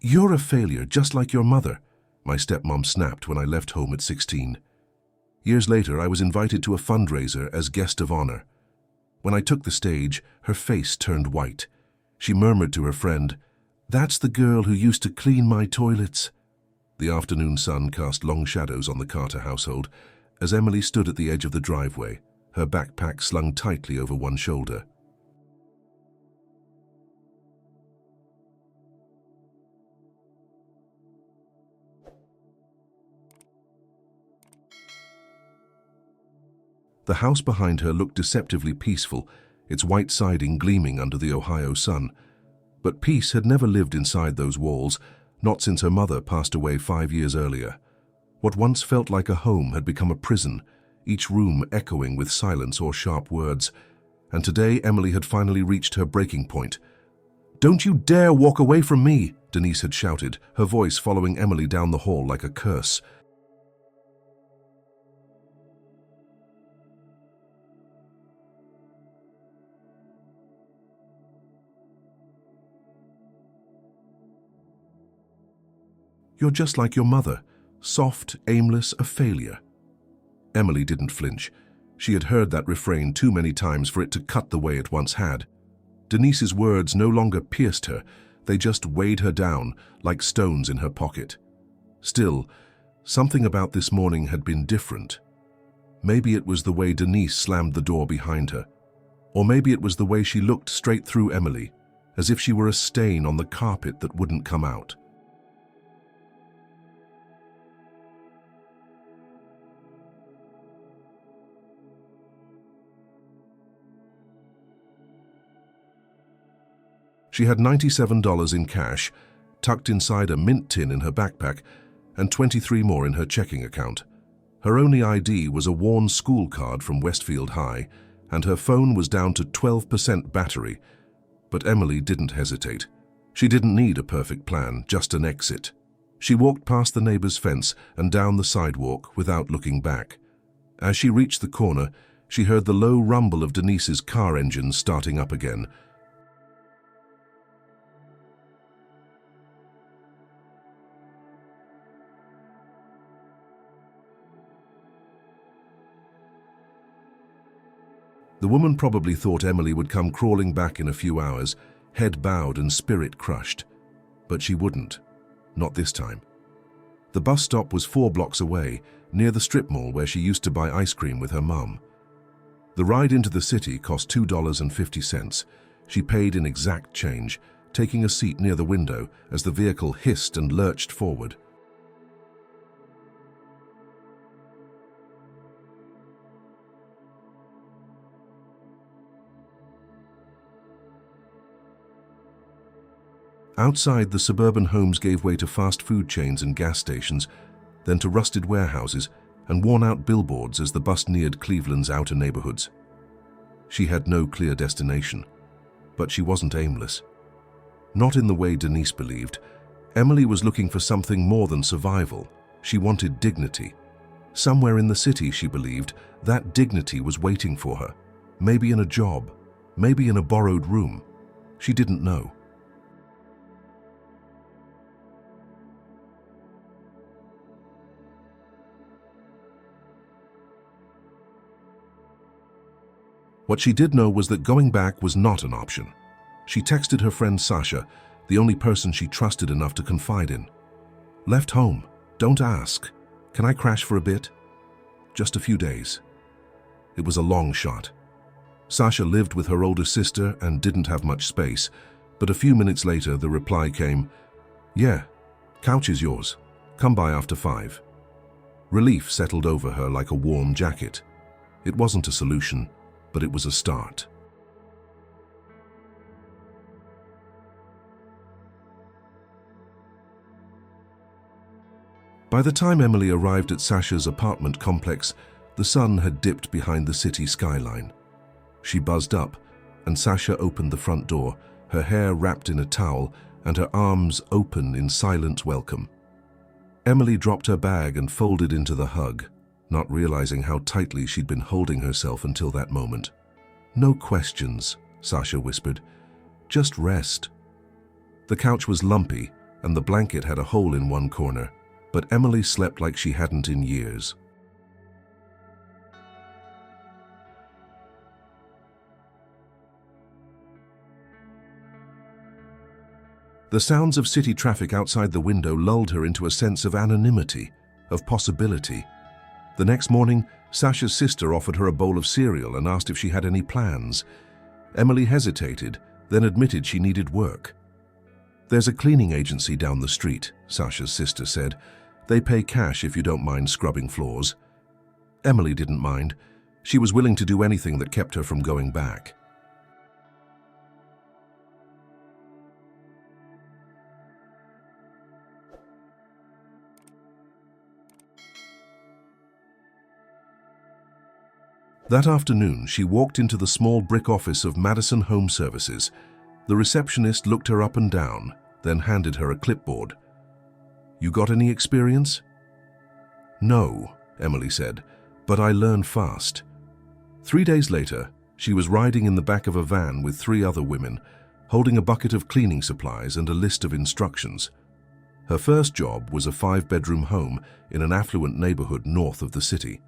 "You're a failure, just like your mother," my stepmom snapped when I left home at 16. Years later, I was invited to a fundraiser as guest of honor. When I took the stage, her face turned white. She murmured to her friend, "That's the girl who used to clean my toilets." The afternoon sun cast long shadows on the Carter household as Emily stood at the edge of the driveway, her backpack slung tightly over one shoulder. The house behind her looked deceptively peaceful, its white siding gleaming under the Ohio sun. But peace had never lived inside those walls, not since her mother passed away 5 years earlier. What once felt like a home had become a prison, each room echoing with silence or sharp words. And today Emily had finally reached her breaking point. "Don't you dare walk away from me!" Denise had shouted, her voice following Emily down the hall like a curse. "You're just like your mother, soft, aimless, a failure." Emily didn't flinch. She had heard that refrain too many times for it to cut the way it once had. Denise's words no longer pierced her, they just weighed her down like stones in her pocket. Still, something about this morning had been different. Maybe it was the way Denise slammed the door behind her, or maybe it was the way she looked straight through Emily, as if she were a stain on the carpet that wouldn't come out. She had $97 in cash, tucked inside a mint tin in her backpack, and 23 more in her checking account. Her only ID was a worn school card from Westfield High, and her phone was down to 12% battery. But Emily didn't hesitate. She didn't need a perfect plan, just an exit. She walked past the neighbor's fence and down the sidewalk without looking back. As she reached the corner, she heard the low rumble of Denise's car engine starting up again. The woman probably thought Emily would come crawling back in a few hours, head bowed and spirit crushed. But she wouldn't. Not this time. The bus stop was 4 blocks away, near the strip mall where she used to buy ice cream with her mum. The ride into the city cost $2.50. She paid in exact change, taking a seat near the window as the vehicle hissed and lurched forward. Outside, the suburban homes gave way to fast food chains and gas stations, then to rusted warehouses and worn-out billboards as the bus neared Cleveland's outer neighborhoods. She had no clear destination, but she wasn't aimless. Not in the way Denise believed. Emily was looking for something more than survival. She wanted dignity. Somewhere in the city, she believed, that dignity was waiting for her. Maybe in a job, maybe in a borrowed room. She didn't know. What she did know was that going back was not an option. She texted her friend Sasha, the only person she trusted enough to confide in. "Left home. Don't ask. Can I crash for a bit? Just a few days." It was a long shot. Sasha lived with her older sister and didn't have much space, but a few minutes later the reply came, "Yeah, couch is yours. Come by after 5. Relief settled over her like a warm jacket. It wasn't a solution, but it was a start. By the time Emily arrived at Sasha's apartment complex, the sun had dipped behind the city skyline. She buzzed up, and Sasha opened the front door, her hair wrapped in a towel and her arms open in silent welcome. Emily dropped her bag and folded into the hug, not realizing how tightly she'd been holding herself until that moment. "No questions," Sasha whispered. "Just rest." The couch was lumpy, and the blanket had a hole in one corner, but Emily slept like she hadn't in years. The sounds of city traffic outside the window lulled her into a sense of anonymity, of possibility. The next morning, Sasha's sister offered her a bowl of cereal and asked if she had any plans. Emily hesitated, then admitted she needed work. "There's a cleaning agency down the street," Sasha's sister said. "They pay cash if you don't mind scrubbing floors." Emily didn't mind. She was willing to do anything that kept her from going back. That afternoon, she walked into the small brick office of Madison Home Services. The receptionist looked her up and down, then handed her a clipboard. "You got any experience?" "No," Emily said, "but I learn fast." 3 days later, she was riding in the back of a van with 3 other women, holding a bucket of cleaning supplies and a list of instructions. Her first job was a 5-bedroom home in an affluent neighborhood north of the city.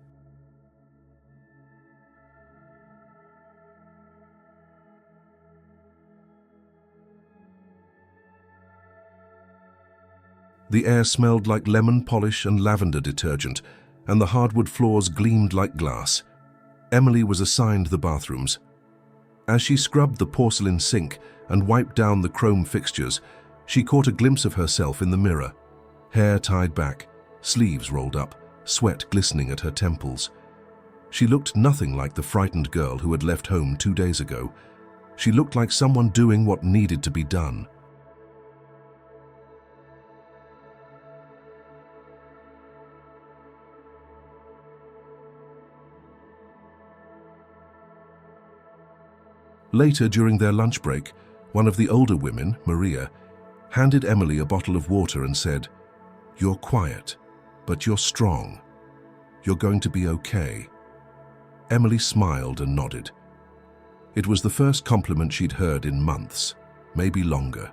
The air smelled like lemon polish and lavender detergent, and the hardwood floors gleamed like glass. Emily was assigned the bathrooms. As she scrubbed the porcelain sink and wiped down the chrome fixtures, she caught a glimpse of herself in the mirror. Hair tied back, sleeves rolled up, sweat glistening at her temples. She looked nothing like the frightened girl who had left home 2 days ago. She looked like someone doing what needed to be done. Later, during their lunch break, one of the older women, Maria, handed Emily a bottle of water and said, "You're quiet, but you're strong. You're going to be okay." Emily smiled and nodded. It was the first compliment she'd heard in months, maybe longer.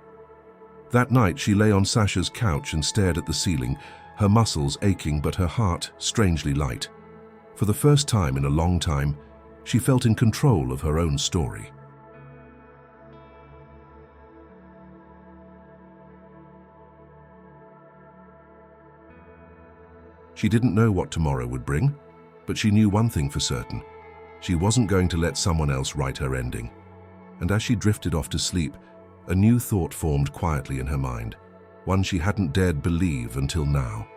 That night, she lay on Sasha's couch and stared at the ceiling, her muscles aching but her heart strangely light. For the first time in a long time, she felt in control of her own story. She didn't know what tomorrow would bring, but she knew one thing for certain. She wasn't going to let someone else write her ending. And as she drifted off to sleep, a new thought formed quietly in her mind, one she hadn't dared believe until now.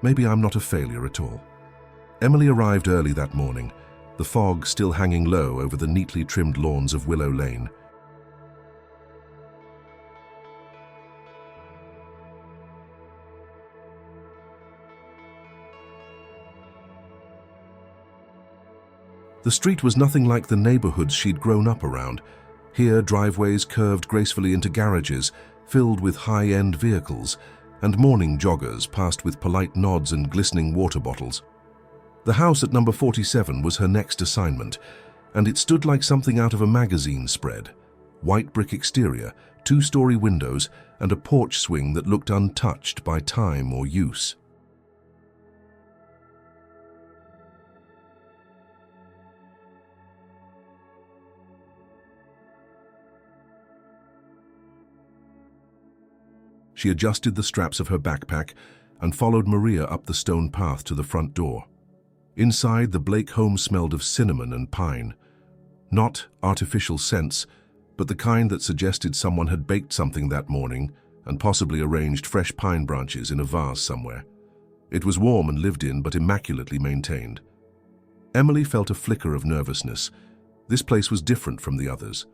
Maybe I'm not a failure at all. Emily arrived early that morning, the fog still hanging low over the neatly trimmed lawns of Willow Lane. The street was nothing like the neighborhoods she'd grown up around. Here, driveways curved gracefully into garages filled with high-end vehicles, and morning joggers passed with polite nods and glistening water bottles. The house at number 47 was her next assignment, and it stood like something out of a magazine spread. White brick exterior, 2-story windows, and a porch swing that looked untouched by time or use. She adjusted the straps of her backpack and followed Maria up the stone path to the front door. Inside, the Blake home smelled of cinnamon and pine. Not artificial scents, but the kind that suggested someone had baked something that morning and possibly arranged fresh pine branches in a vase somewhere. It was warm and lived in, but immaculately maintained. Emily felt a flicker of nervousness. This place was different from the others.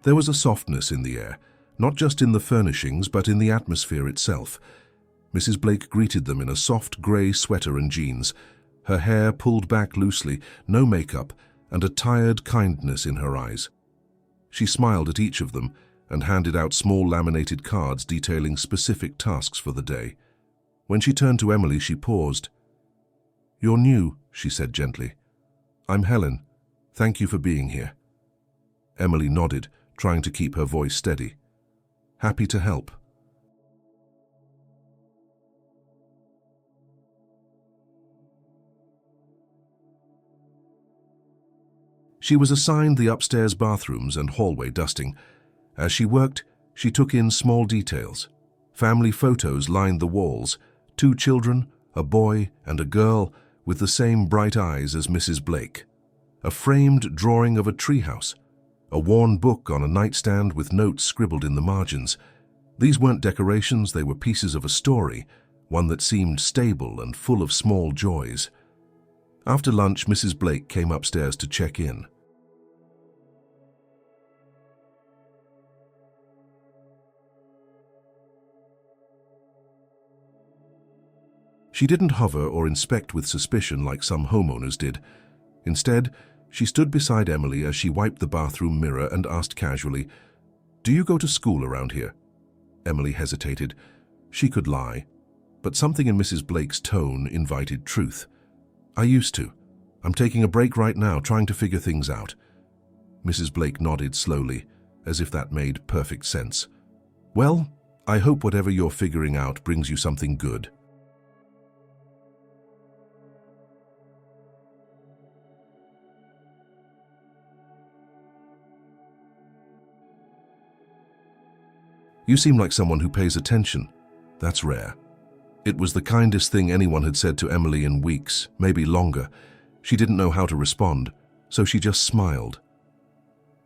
There was a softness in the air, not just in the furnishings, but in the atmosphere itself. Mrs. Blake greeted them in a soft grey sweater and jeans, her hair pulled back loosely, no makeup, and a tired kindness in her eyes. She smiled at each of them and handed out small laminated cards detailing specific tasks for the day. When she turned to Emily, she paused. "You're new," she said gently. "I'm Helen. Thank you for being here." Emily nodded, trying to keep her voice steady. "Happy to help." She was assigned the upstairs bathrooms and hallway dusting. As she worked, she took in small details. Family photos lined the walls, 2 children, a boy and a girl, with the same bright eyes as Mrs. Blake. A framed drawing of a treehouse. A worn book on a nightstand with notes scribbled in the margins. These weren't decorations, they were pieces of a story, one that seemed stable and full of small joys. After lunch, Mrs. Blake came upstairs to check in. She didn't hover or inspect with suspicion like some homeowners did. Instead, she stood beside Emily as she wiped the bathroom mirror and asked casually, "Do you go to school around here?" Emily hesitated. She could lie, but something in Mrs. Blake's tone invited truth. "I used to. I'm taking a break right now, trying to figure things out." Mrs. Blake nodded slowly, as if that made perfect sense. "Well, I hope whatever you're figuring out brings you something good." "You seem like someone who pays attention. That's rare." It was the kindest thing anyone had said to Emily in weeks, maybe longer. She didn't know how to respond, so she just smiled.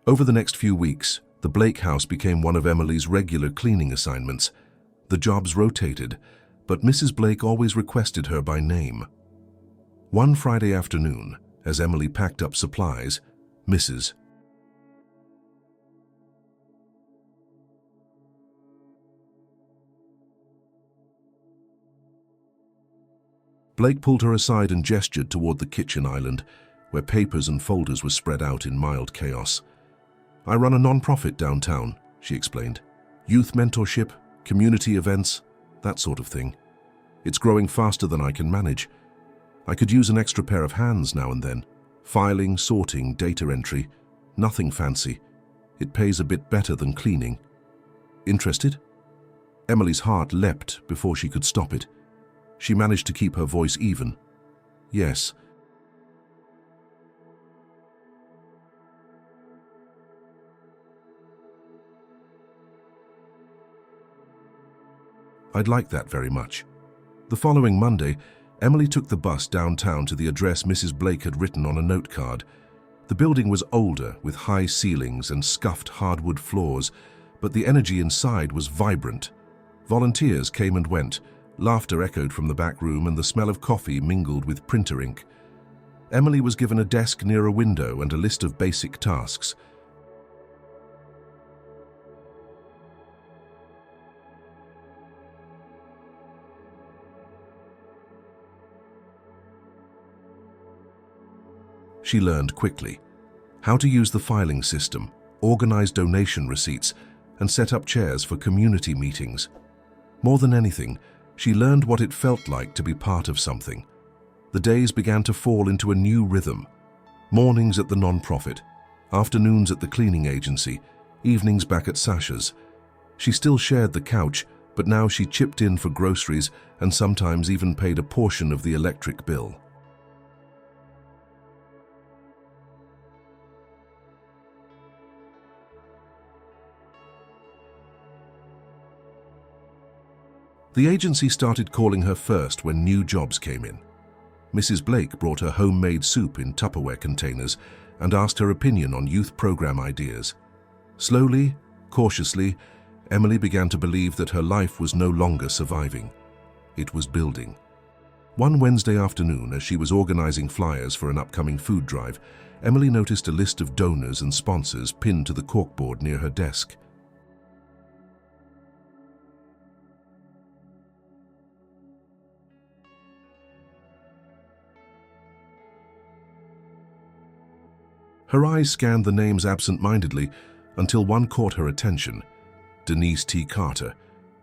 Over the next few weeks, the Blake house became one of Emily's regular cleaning assignments. The jobs rotated, but Mrs. Blake always requested her by name. One Friday afternoon, as Emily packed up supplies, Mrs. Blake pulled her aside and gestured toward the kitchen island, where papers and folders were spread out in mild chaos. "I run a non-profit downtown," she explained. "Youth mentorship, community events, that sort of thing. It's growing faster than I can manage. I could use an extra pair of hands now and then. Filing, sorting, data entry. Nothing fancy. It pays a bit better than cleaning. Interested?" Emily's heart leapt before she could stop it. She managed to keep her voice even. "Yes." "I'd like that very much." The following Monday, Emily took the bus downtown to the address Mrs. Blake had written on a note card. The building was older, with high ceilings and scuffed hardwood floors, but the energy inside was vibrant. Volunteers came and went. Laughter echoed from the back room and the smell of coffee mingled with printer ink. Emily was given a desk near a window and a list of basic tasks. She learned quickly how to use the filing system, organize donation receipts, and set up chairs for community meetings. More than anything, she learned what it felt like to be part of something. The days began to fall into a new rhythm. Mornings at the non-profit, afternoons at the cleaning agency, evenings back at Sasha's. She still shared the couch, but now she chipped in for groceries and sometimes even paid a portion of the electric bill. The agency started calling her first when new jobs came in. Mrs. Blake brought her homemade soup in Tupperware containers and asked her opinion on youth program ideas. Slowly, cautiously, Emily began to believe that her life was no longer surviving. It was building. One Wednesday afternoon, as she was organizing flyers for an upcoming food drive, Emily noticed a list of donors and sponsors pinned to the corkboard near her desk. Her eyes scanned the names absent-mindedly until one caught her attention. Denise T. Carter,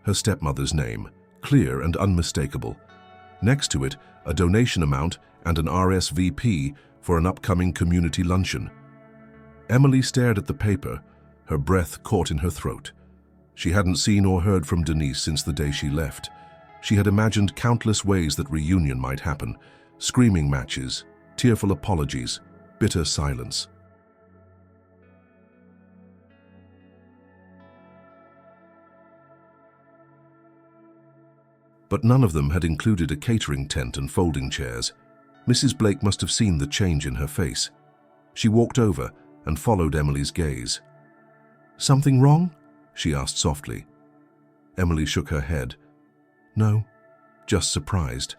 her stepmother's name, clear and unmistakable. Next to it, a donation amount and an RSVP for an upcoming community luncheon. Emily stared at the paper, her breath caught in her throat. She hadn't seen or heard from Denise since the day she left. She had imagined countless ways that reunion might happen: screaming matches, tearful apologies, bitter silence. But none of them had included a catering tent and folding chairs. Mrs. Blake must have seen the change in her face. She walked over and followed Emily's gaze. "Something wrong?" she asked softly. Emily shook her head. "No, just surprised."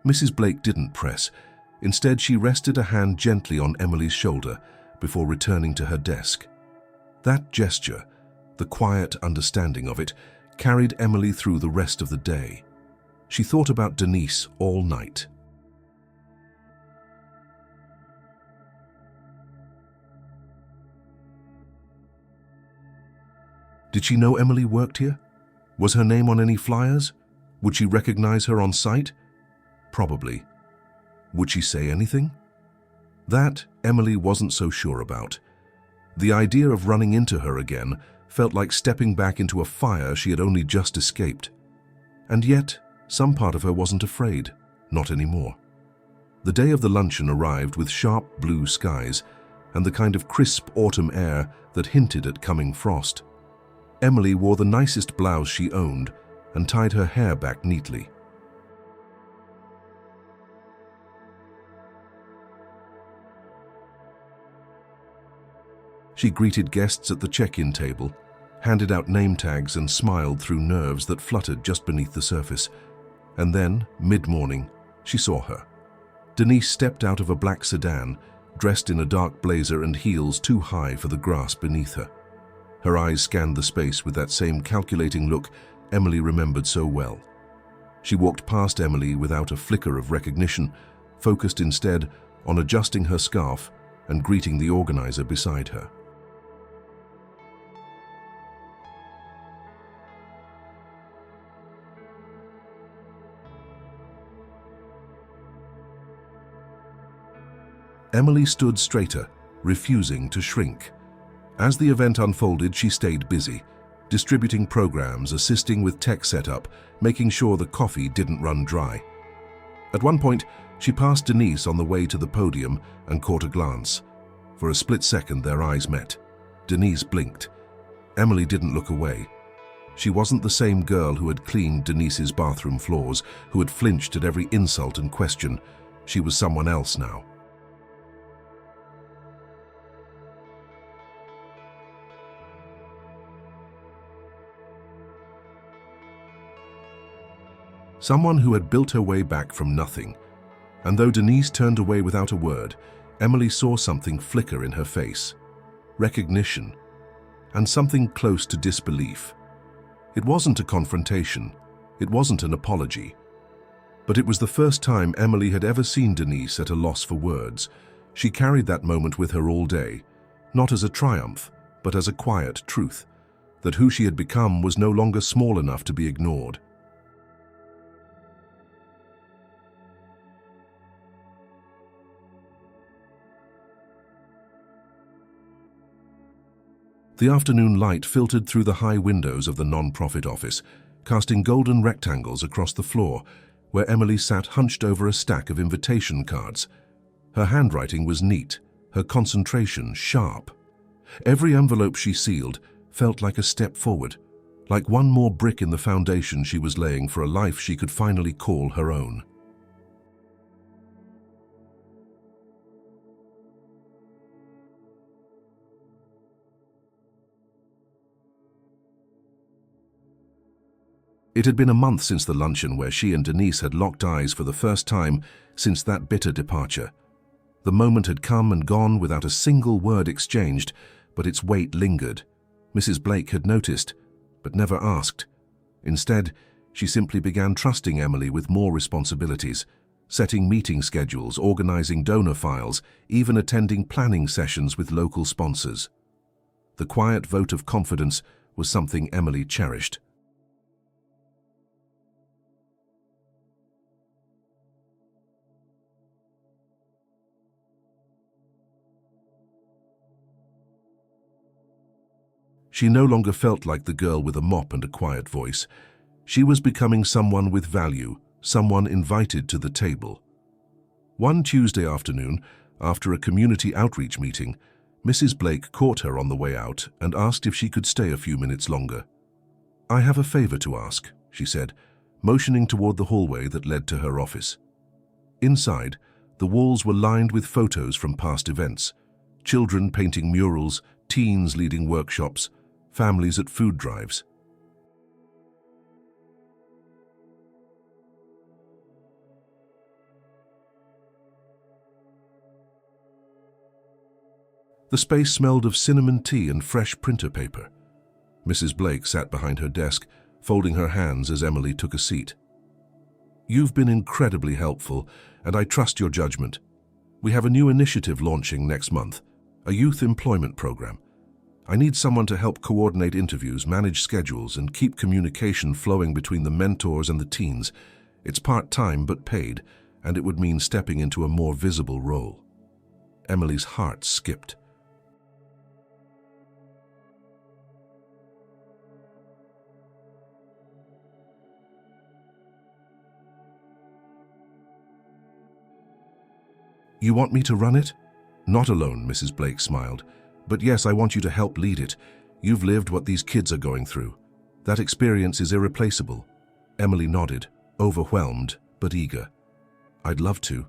Mrs. Blake didn't press. Instead, she rested a hand gently on Emily's shoulder before returning to her desk. That gesture, the quiet understanding of it, carried Emily through the rest of the day. She thought about Denise all night. Did she know Emily worked here? Was her name on any flyers? Would she recognize her on sight? Probably. Would she say anything? That Emily wasn't so sure about. The idea of running into her again felt like stepping back into a fire she had only just escaped. And yet, some part of her wasn't afraid, not anymore. The day of the luncheon arrived with sharp blue skies and the kind of crisp autumn air that hinted at coming frost. Emily wore the nicest blouse she owned and tied her hair back neatly. She greeted guests at the check-in table, handed out name tags and smiled through nerves that fluttered just beneath the surface. And then, mid-morning, she saw her. Denise stepped out of a black sedan, dressed in a dark blazer and heels too high for the grass beneath her. Her eyes scanned the space with that same calculating look Emily remembered so well. She walked past Emily without a flicker of recognition, focused instead on adjusting her scarf and greeting the organizer beside her. Emily stood straighter, refusing to shrink. As the event unfolded, she stayed busy, distributing programs, assisting with tech setup, making sure the coffee didn't run dry. At one point, she passed Denise on the way to the podium and caught a glance. For a split second, their eyes met. Denise blinked. Emily didn't look away. She wasn't the same girl who had cleaned Denise's bathroom floors, who had flinched at every insult and question. She was someone else now. Someone who had built her way back from nothing. And though Denise turned away without a word, Emily saw something flicker in her face. Recognition. And something close to disbelief. It wasn't a confrontation. It wasn't an apology. But it was the first time Emily had ever seen Denise at a loss for words. She carried that moment with her all day, not as a triumph, but as a quiet truth, that who she had become was no longer small enough to be ignored. The afternoon light filtered through the high windows of the non-profit office, casting golden rectangles across the floor, where Emily sat hunched over a stack of invitation cards. Her handwriting was neat, her concentration sharp. Every envelope she sealed felt like a step forward, like one more brick in the foundation she was laying for a life she could finally call her own. It had been a month since the luncheon where she and Denise had locked eyes for the first time since that bitter departure. The moment had come and gone without a single word exchanged, but its weight lingered. Mrs. Blake had noticed, but never asked. Instead, she simply began trusting Emily with more responsibilities, setting meeting schedules, organizing donor files, even attending planning sessions with local sponsors. The quiet vote of confidence was something Emily cherished. She no longer felt like the girl with a mop and a quiet voice. She was becoming someone with value, someone invited to the table. One Tuesday afternoon, after a community outreach meeting, Mrs. Blake caught her on the way out and asked if she could stay a few minutes longer. "I have a favor to ask," she said, motioning toward the hallway that led to her office. Inside, the walls were lined with photos from past events: children painting murals, teens leading workshops, families at food drives. The space smelled of cinnamon tea and fresh printer paper. Mrs. Blake sat behind her desk, folding her hands as Emily took a seat. "You've been incredibly helpful, and I trust your judgment. We have a new initiative launching next month, a youth employment program. I need someone to help coordinate interviews, manage schedules, and keep communication flowing between the mentors and the teens. It's part-time but paid, and it would mean stepping into a more visible role." Emily's heart skipped. "You want me to run it?" "Not alone," Mrs. Blake smiled. "But yes, I want you to help lead it. You've lived what these kids are going through. That experience is irreplaceable." Emily nodded, overwhelmed but eager. "I'd love to."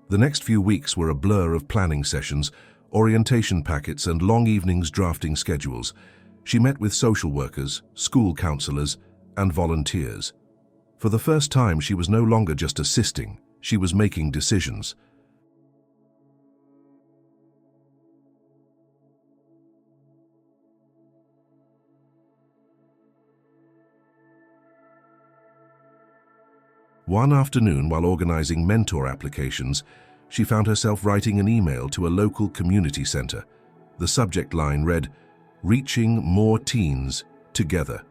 The next few weeks were a blur of planning sessions, orientation packets, and long evenings drafting schedules. She met with social workers, school counselors, and volunteers. For the first time, she was no longer just assisting, she was making decisions. One afternoon, while organizing mentor applications, she found herself writing an email to a local community center. The subject line read, "Reaching more teens together."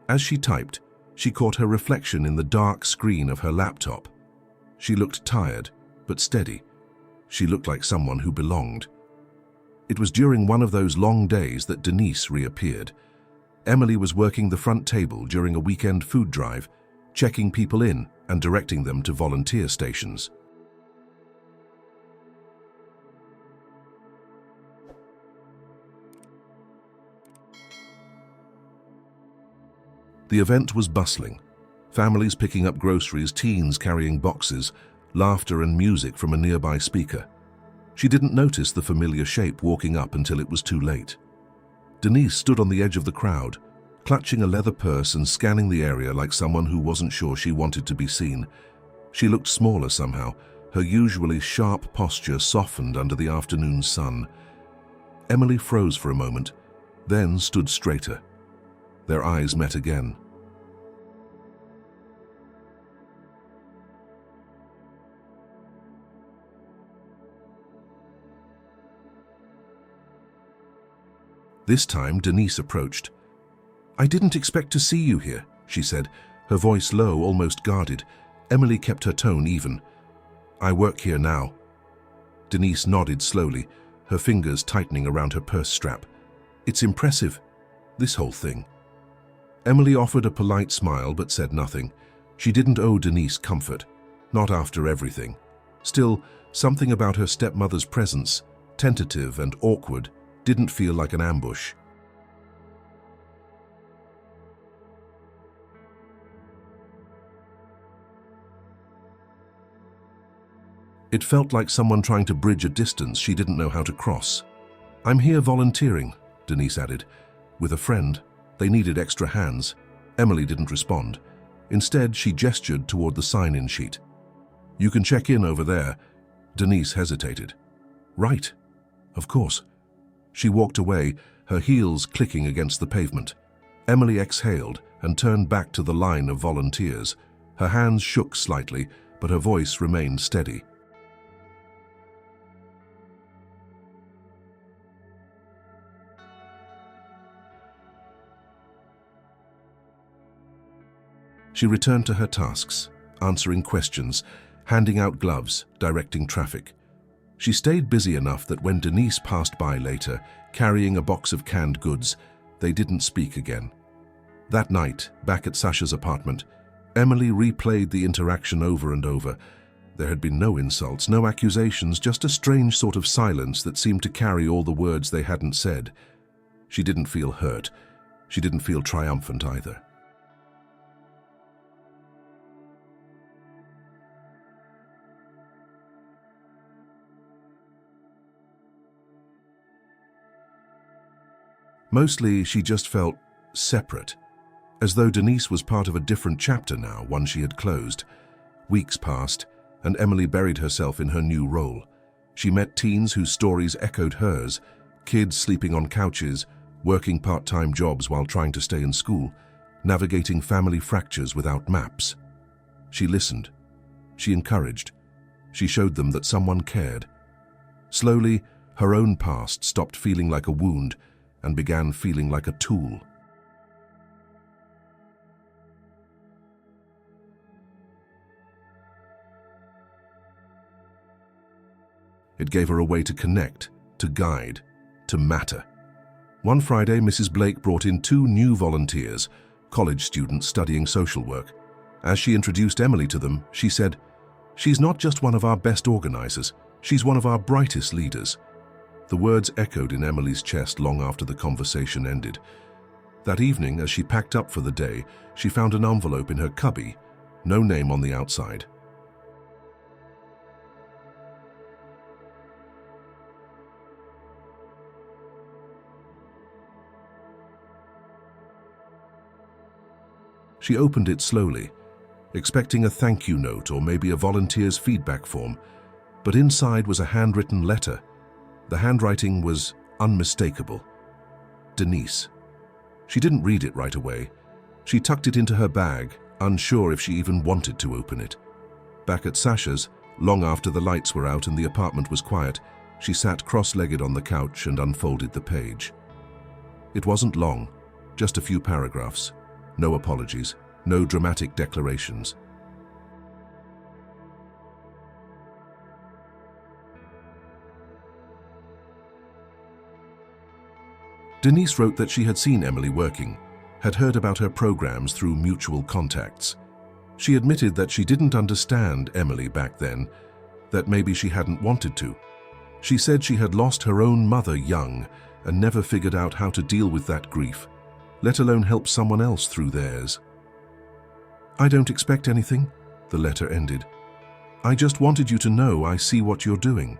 As she typed, she caught her reflection in the dark screen of her laptop. She looked tired, but steady. She looked like someone who belonged. It was during one of those long days that Denise reappeared. Emily was working the front table during a weekend food drive, checking people in and directing them to volunteer stations. The event was bustling. Families picking up groceries, teens carrying boxes, laughter and music from a nearby speaker. She didn't notice the familiar shape walking up until it was too late. Denise stood on the edge of the crowd, clutching a leather purse and scanning the area like someone who wasn't sure she wanted to be seen. She looked smaller somehow, her usually sharp posture softened under the afternoon sun. Emily froze for a moment, then stood straighter. Their eyes met again. This time, Denise approached. "I didn't expect to see you here," she said, her voice low, almost guarded. Emily kept her tone even. "I work here now." Denise nodded slowly, her fingers tightening around her purse strap. "It's impressive, this whole thing." Emily offered a polite smile but said nothing. She didn't owe Denise comfort, not after everything. Still, something about her stepmother's presence, tentative and awkward, didn't feel like an ambush. It felt like someone trying to bridge a distance she didn't know how to cross. "I'm here volunteering," Denise added. "With a friend. They needed extra hands." Emily didn't respond. Instead, she gestured toward the sign-in sheet. "You can check in over there." Denise hesitated. "Right. Of course." She walked away, her heels clicking against the pavement. Emily exhaled and turned back to the line of volunteers. Her hands shook slightly, but her voice remained steady. She returned to her tasks, answering questions, handing out gloves, directing traffic. She stayed busy enough that when Denise passed by later, carrying a box of canned goods, they didn't speak again. That night, back at Sasha's apartment, Emily replayed the interaction over and over. There had been no insults, no accusations, just a strange sort of silence that seemed to carry all the words they hadn't said. She didn't feel hurt. She didn't feel triumphant either. Mostly, she just felt separate, as though Denise was part of a different chapter now, one she had closed. Weeks passed, and Emily buried herself in her new role. She met teens whose stories echoed hers, kids sleeping on couches, working part-time jobs while trying to stay in school, navigating family fractures without maps. She listened. She encouraged. She showed them that someone cared. Slowly, her own past stopped feeling like a wound and began feeling like a tool. It gave her a way to connect, to guide, to matter. One Friday, Mrs. Blake brought in 2 new volunteers, college students studying social work. As she introduced Emily to them, she said, "She's not just one of our best organizers, she's one of our brightest leaders." The words echoed in Emily's chest long after the conversation ended. That evening, as she packed up for the day, she found an envelope in her cubby, no name on the outside. She opened it slowly, expecting a thank you note or maybe a volunteer's feedback form, but inside was a handwritten letter. The handwriting was unmistakable. Denise. She didn't read it right away. She tucked it into her bag, unsure if she even wanted to open it. Back at Sasha's, long after the lights were out and the apartment was quiet, she sat cross-legged on the couch and unfolded the page. It wasn't long, just a few paragraphs. No apologies, no dramatic declarations. Denise wrote that she had seen Emily working, had heard about her programs through mutual contacts. She admitted that she didn't understand Emily back then, that maybe she hadn't wanted to. She said she had lost her own mother young and never figured out how to deal with that grief, let alone help someone else through theirs. "I don't expect anything," the letter ended. "I just wanted you to know I see what you're doing,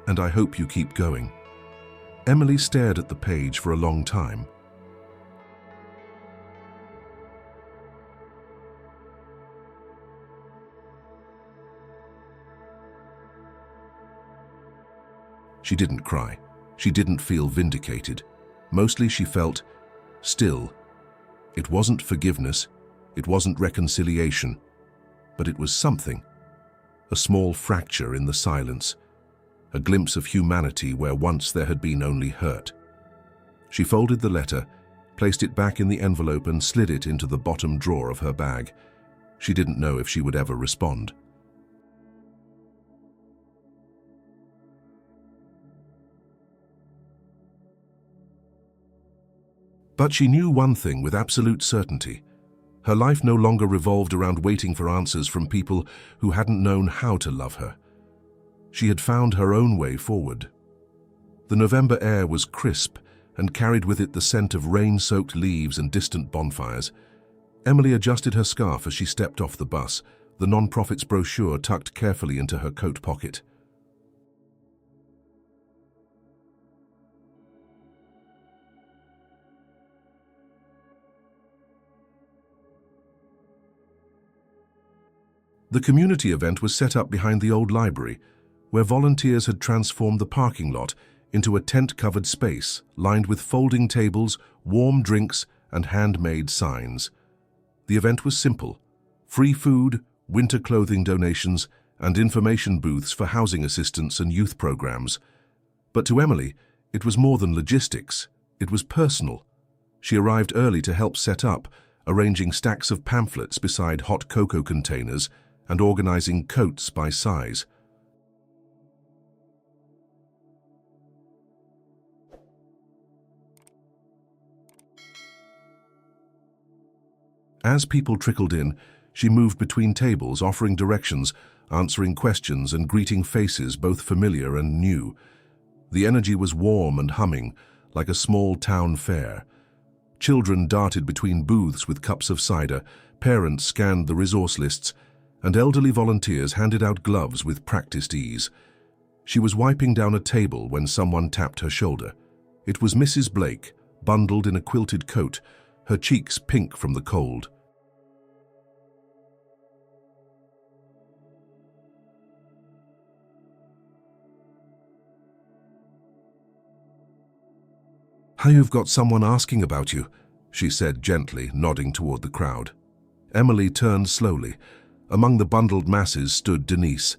and I hope you keep going." Emily stared at the page for a long time. She didn't cry. She didn't feel vindicated. Mostly she felt still. It wasn't forgiveness. It wasn't reconciliation. But it was something. A small fracture in the silence. A glimpse of humanity where once there had been only hurt. She folded the letter, placed it back in the envelope and slid it into the bottom drawer of her bag. She didn't know if she would ever respond. But she knew one thing with absolute certainty. Her life no longer revolved around waiting for answers from people who hadn't known how to love her. She had found her own way forward. The November air was crisp and carried with it the scent of rain-soaked leaves and distant bonfires. Emily adjusted her scarf as she stepped off the bus, the non-profit's brochure tucked carefully into her coat pocket. The community event was set up behind the old library, where volunteers had transformed the parking lot into a tent-covered space lined with folding tables, warm drinks, and handmade signs. The event was simple: free food, winter clothing donations, and information booths for housing assistance and youth programs. But to Emily, it was more than logistics. It was personal. She arrived early to help set up, arranging stacks of pamphlets beside hot cocoa containers and organizing coats by size. As people trickled in, she moved between tables, offering directions, answering questions, and greeting faces both familiar and new. The energy was warm and humming, like a small town fair. Children darted between booths with cups of cider, parents scanned the resource lists, and elderly volunteers handed out gloves with practiced ease. She was wiping down a table when someone tapped her shoulder. It was Mrs. Blake, bundled in a quilted coat, her cheeks pink from the cold. "How you've got someone asking about you," she said gently, nodding toward the crowd. Emily turned slowly. Among the bundled masses stood Denise.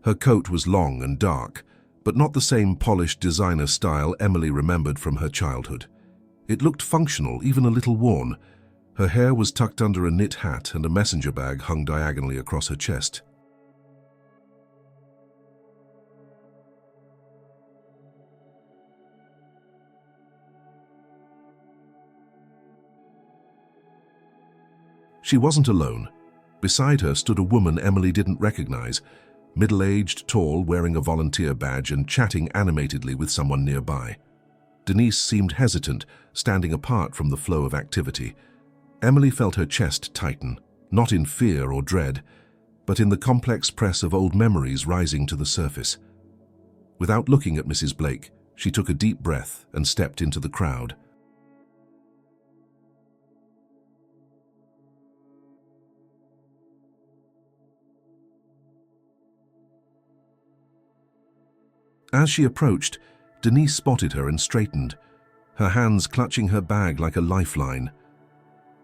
Her coat was long and dark, but not the same polished designer style Emily remembered from her childhood. It looked functional, even a little worn. Her hair was tucked under a knit hat and a messenger bag hung diagonally across her chest. She wasn't alone. Beside her stood a woman Emily didn't recognize, middle-aged, tall, wearing a volunteer badge and chatting animatedly with someone nearby. Denise seemed hesitant, standing apart from the flow of activity. Emily felt her chest tighten, not in fear or dread, but in the complex press of old memories rising to the surface. Without looking at Mrs. Blake, she took a deep breath and stepped into the crowd. As she approached, Denise spotted her and straightened, her hands clutching her bag like a lifeline.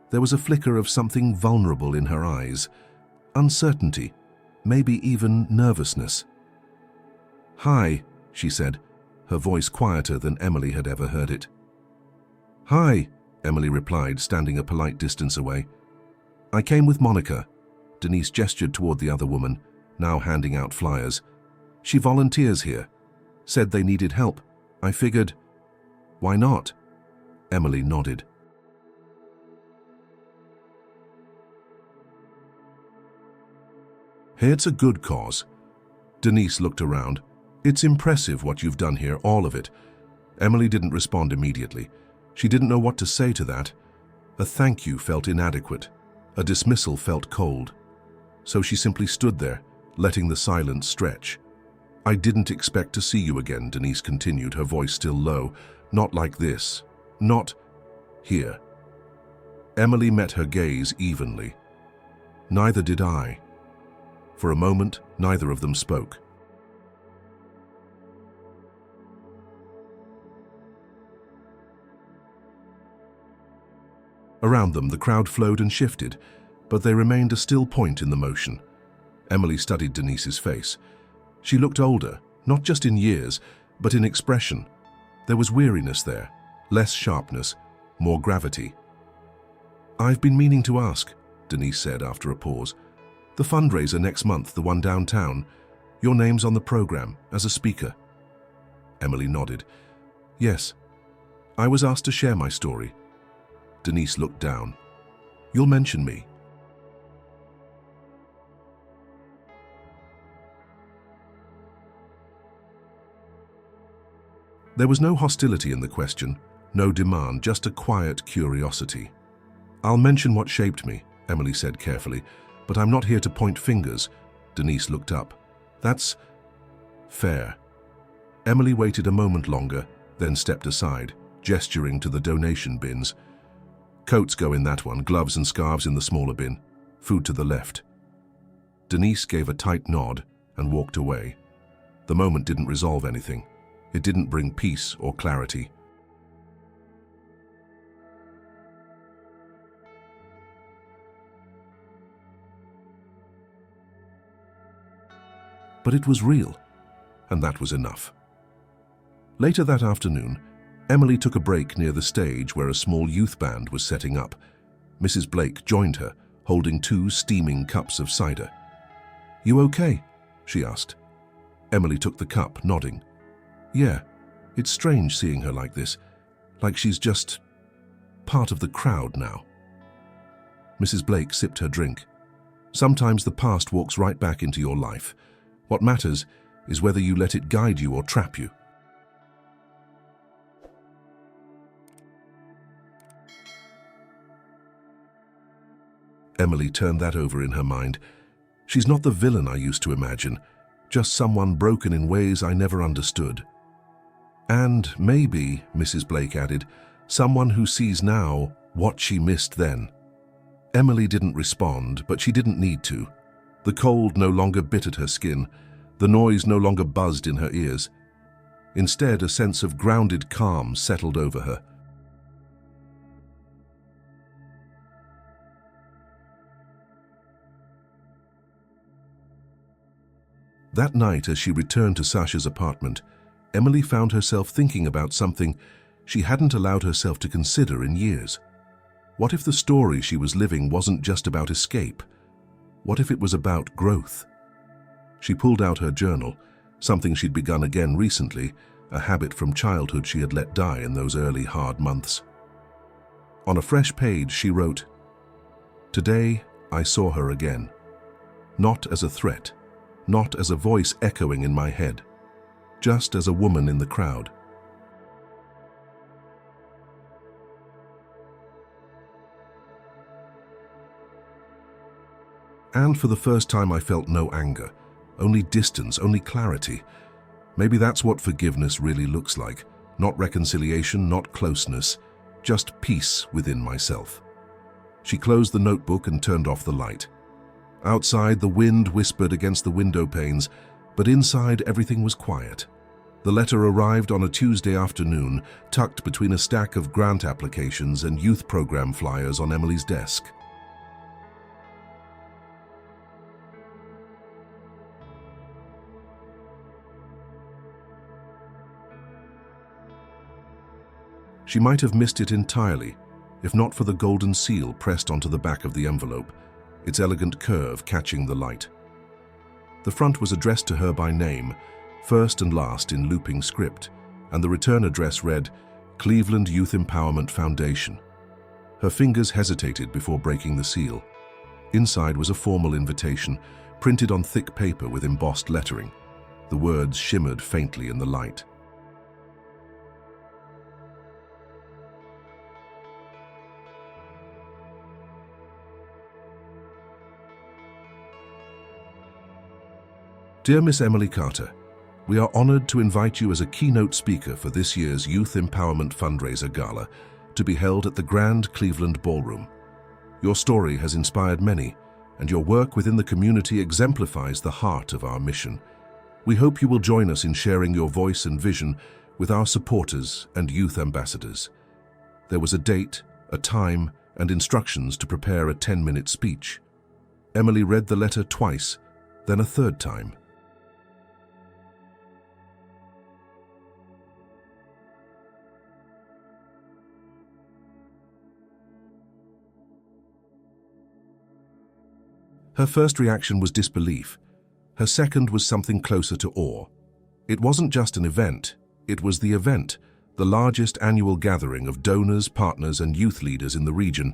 There was a flicker of something vulnerable in her eyes, uncertainty, maybe even nervousness. "Hi," she said, her voice quieter than Emily had ever heard it. "Hi," Emily replied, standing a polite distance away. "I came with Monica." Denise gestured toward the other woman, now handing out flyers. "She volunteers here. Said they needed help. I figured, why not?" Emily nodded. "Hey, it's a good cause." Denise looked around. "It's impressive what you've done here, all of it." Emily didn't respond immediately. She didn't know what to say to that. A thank you felt inadequate. A dismissal felt cold. So she simply stood there, letting the silence stretch. "I didn't expect to see you again," Denise continued, her voice still low. "Not like this. Not here." Emily met her gaze evenly. "Neither did I." For a moment, neither of them spoke. Around them, the crowd flowed and shifted, but they remained a still point in the motion. Emily studied Denise's face. She looked older, not just in years, but in expression. There was weariness there, less sharpness, more gravity. "I've been meaning to ask," Denise said after a pause. "The fundraiser next month, the one downtown, your name's on the program as a speaker." Emily nodded. "Yes. I was asked to share my story." Denise looked down. "You'll mention me." There was no hostility in the question, no demand, just a quiet curiosity. "I'll mention what shaped me," Emily said carefully, "but I'm not here to point fingers." Denise looked up. "That's fair." Emily waited a moment longer, then stepped aside, gesturing to the donation bins. "Coats go in that one, gloves and scarves in the smaller bin, food to the left." Denise gave a tight nod and walked away. The moment didn't resolve anything. It didn't bring peace or clarity. But it was real, and that was enough. Later that afternoon, Emily took a break near the stage where a small youth band was setting up. Mrs. Blake joined her, holding 2 steaming cups of cider. "You okay?" she asked. Emily took the cup, nodding. "Yeah, it's strange seeing her like this, like she's just part of the crowd now." Mrs. Blake sipped her drink. Sometimes the past walks right back into your life. What matters is whether you let it guide you or trap you. Emily turned that over in her mind. She's not the villain I used to imagine, just someone broken in ways I never understood. And maybe, Mrs. Blake added, someone who sees now what she missed then. Emily didn't respond, but she didn't need to. The cold no longer bit at her skin. The noise no longer buzzed in her ears. Instead, a sense of grounded calm settled over her. That night, as she returned to Sasha's apartment, Emily found herself thinking about something she hadn't allowed herself to consider in years. What if the story she was living wasn't just about escape? What if it was about growth? She pulled out her journal, something she'd begun again recently, a habit from childhood she had let die in those early hard months. On a fresh page, she wrote, "Today, I saw her again. Not as a threat, not as a voice echoing in my head, just as a woman in the crowd." And for the first time I felt no anger, only distance, only clarity. Maybe that's what forgiveness really looks like. Not reconciliation, not closeness, just peace within myself. She closed the notebook and turned off the light. Outside, the wind whispered against the window panes, but inside everything was quiet. The letter arrived on a Tuesday afternoon, tucked between a stack of grant applications and youth program flyers on Emily's desk. She might have missed it entirely, if not for the golden seal pressed onto the back of the envelope, its elegant curve catching the light. The front was addressed to her by name, first and last in looping script, and the return address read, Cleveland Youth Empowerment Foundation. Her fingers hesitated before breaking the seal. Inside was a formal invitation, printed on thick paper with embossed lettering. The words shimmered faintly in the light. Dear Miss Emily Carter, we are honored to invite you as a keynote speaker for this year's Youth Empowerment Fundraiser Gala to be held at the Grand Cleveland Ballroom. Your story has inspired many, and your work within the community exemplifies the heart of our mission. We hope you will join us in sharing your voice and vision with our supporters and youth ambassadors. There was a date, a time, and instructions to prepare a 10-minute speech. Emily read the letter twice, then a third time. Her first reaction was disbelief. Her second was something closer to awe. It wasn't just an event, it was the event, the largest annual gathering of donors, partners, and youth leaders in the region.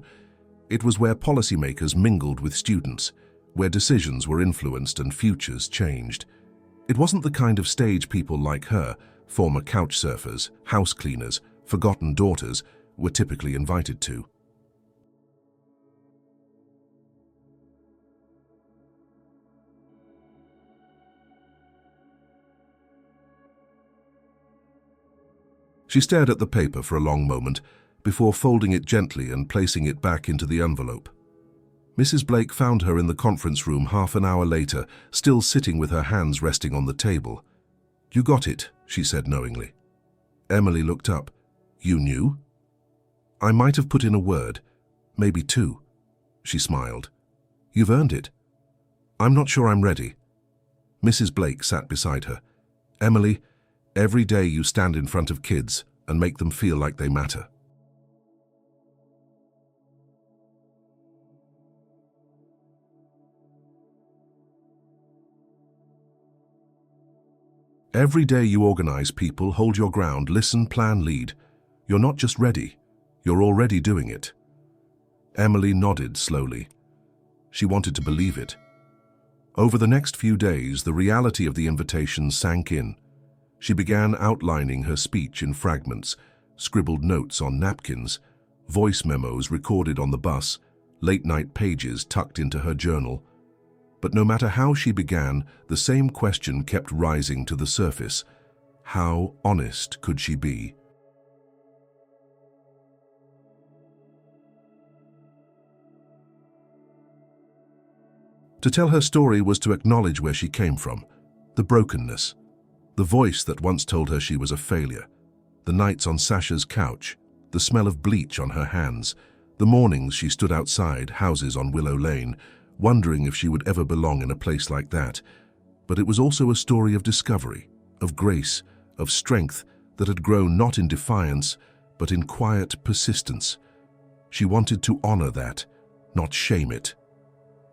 It was where policymakers mingled with students, where decisions were influenced and futures changed. It wasn't the kind of stage people like her, former couch surfers, house cleaners, forgotten daughters, were typically invited to. She stared at the paper for a long moment before folding it gently and placing it back into the envelope. Mrs. Blake found her in the conference room half an hour later, still sitting with her hands resting on the table. "You got it," she said knowingly. Emily looked up. "You knew?" "I might have put in a word, maybe two." She smiled. "You've earned it." "I'm not sure I'm ready." Mrs. Blake sat beside her. "Emily, every day you stand in front of kids and make them feel like they matter. Every day you organize people, hold your ground, listen, plan, lead. You're not just ready, you're already doing it." Emily nodded slowly. She wanted to believe it. Over the next few days, the reality of the invitation sank in. She began outlining her speech in fragments, scribbled notes on napkins, voice memos recorded on the bus, late-night pages tucked into her journal. But no matter how she began, the same question kept rising to the surface. How honest could she be? To tell her story was to acknowledge where she came from, the brokenness, the voice that once told her she was a failure, the nights on Sasha's couch, the smell of bleach on her hands, the mornings she stood outside houses on Willow Lane, wondering if she would ever belong in a place like that. But it was also a story of discovery, of grace, of strength that had grown not in defiance, but in quiet persistence. She wanted to honor that, not shame it.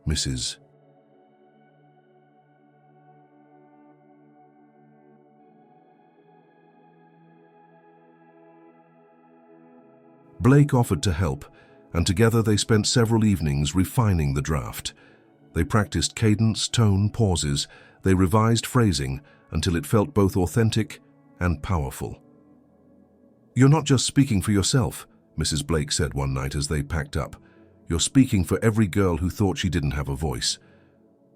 Mrs. Blake offered to help, and together they spent several evenings refining the draft. They practiced cadence, tone, pauses. They revised phrasing until it felt both authentic and powerful. "You're not just speaking for yourself," Mrs. Blake said one night as they packed up. "You're speaking for every girl who thought she didn't have a voice."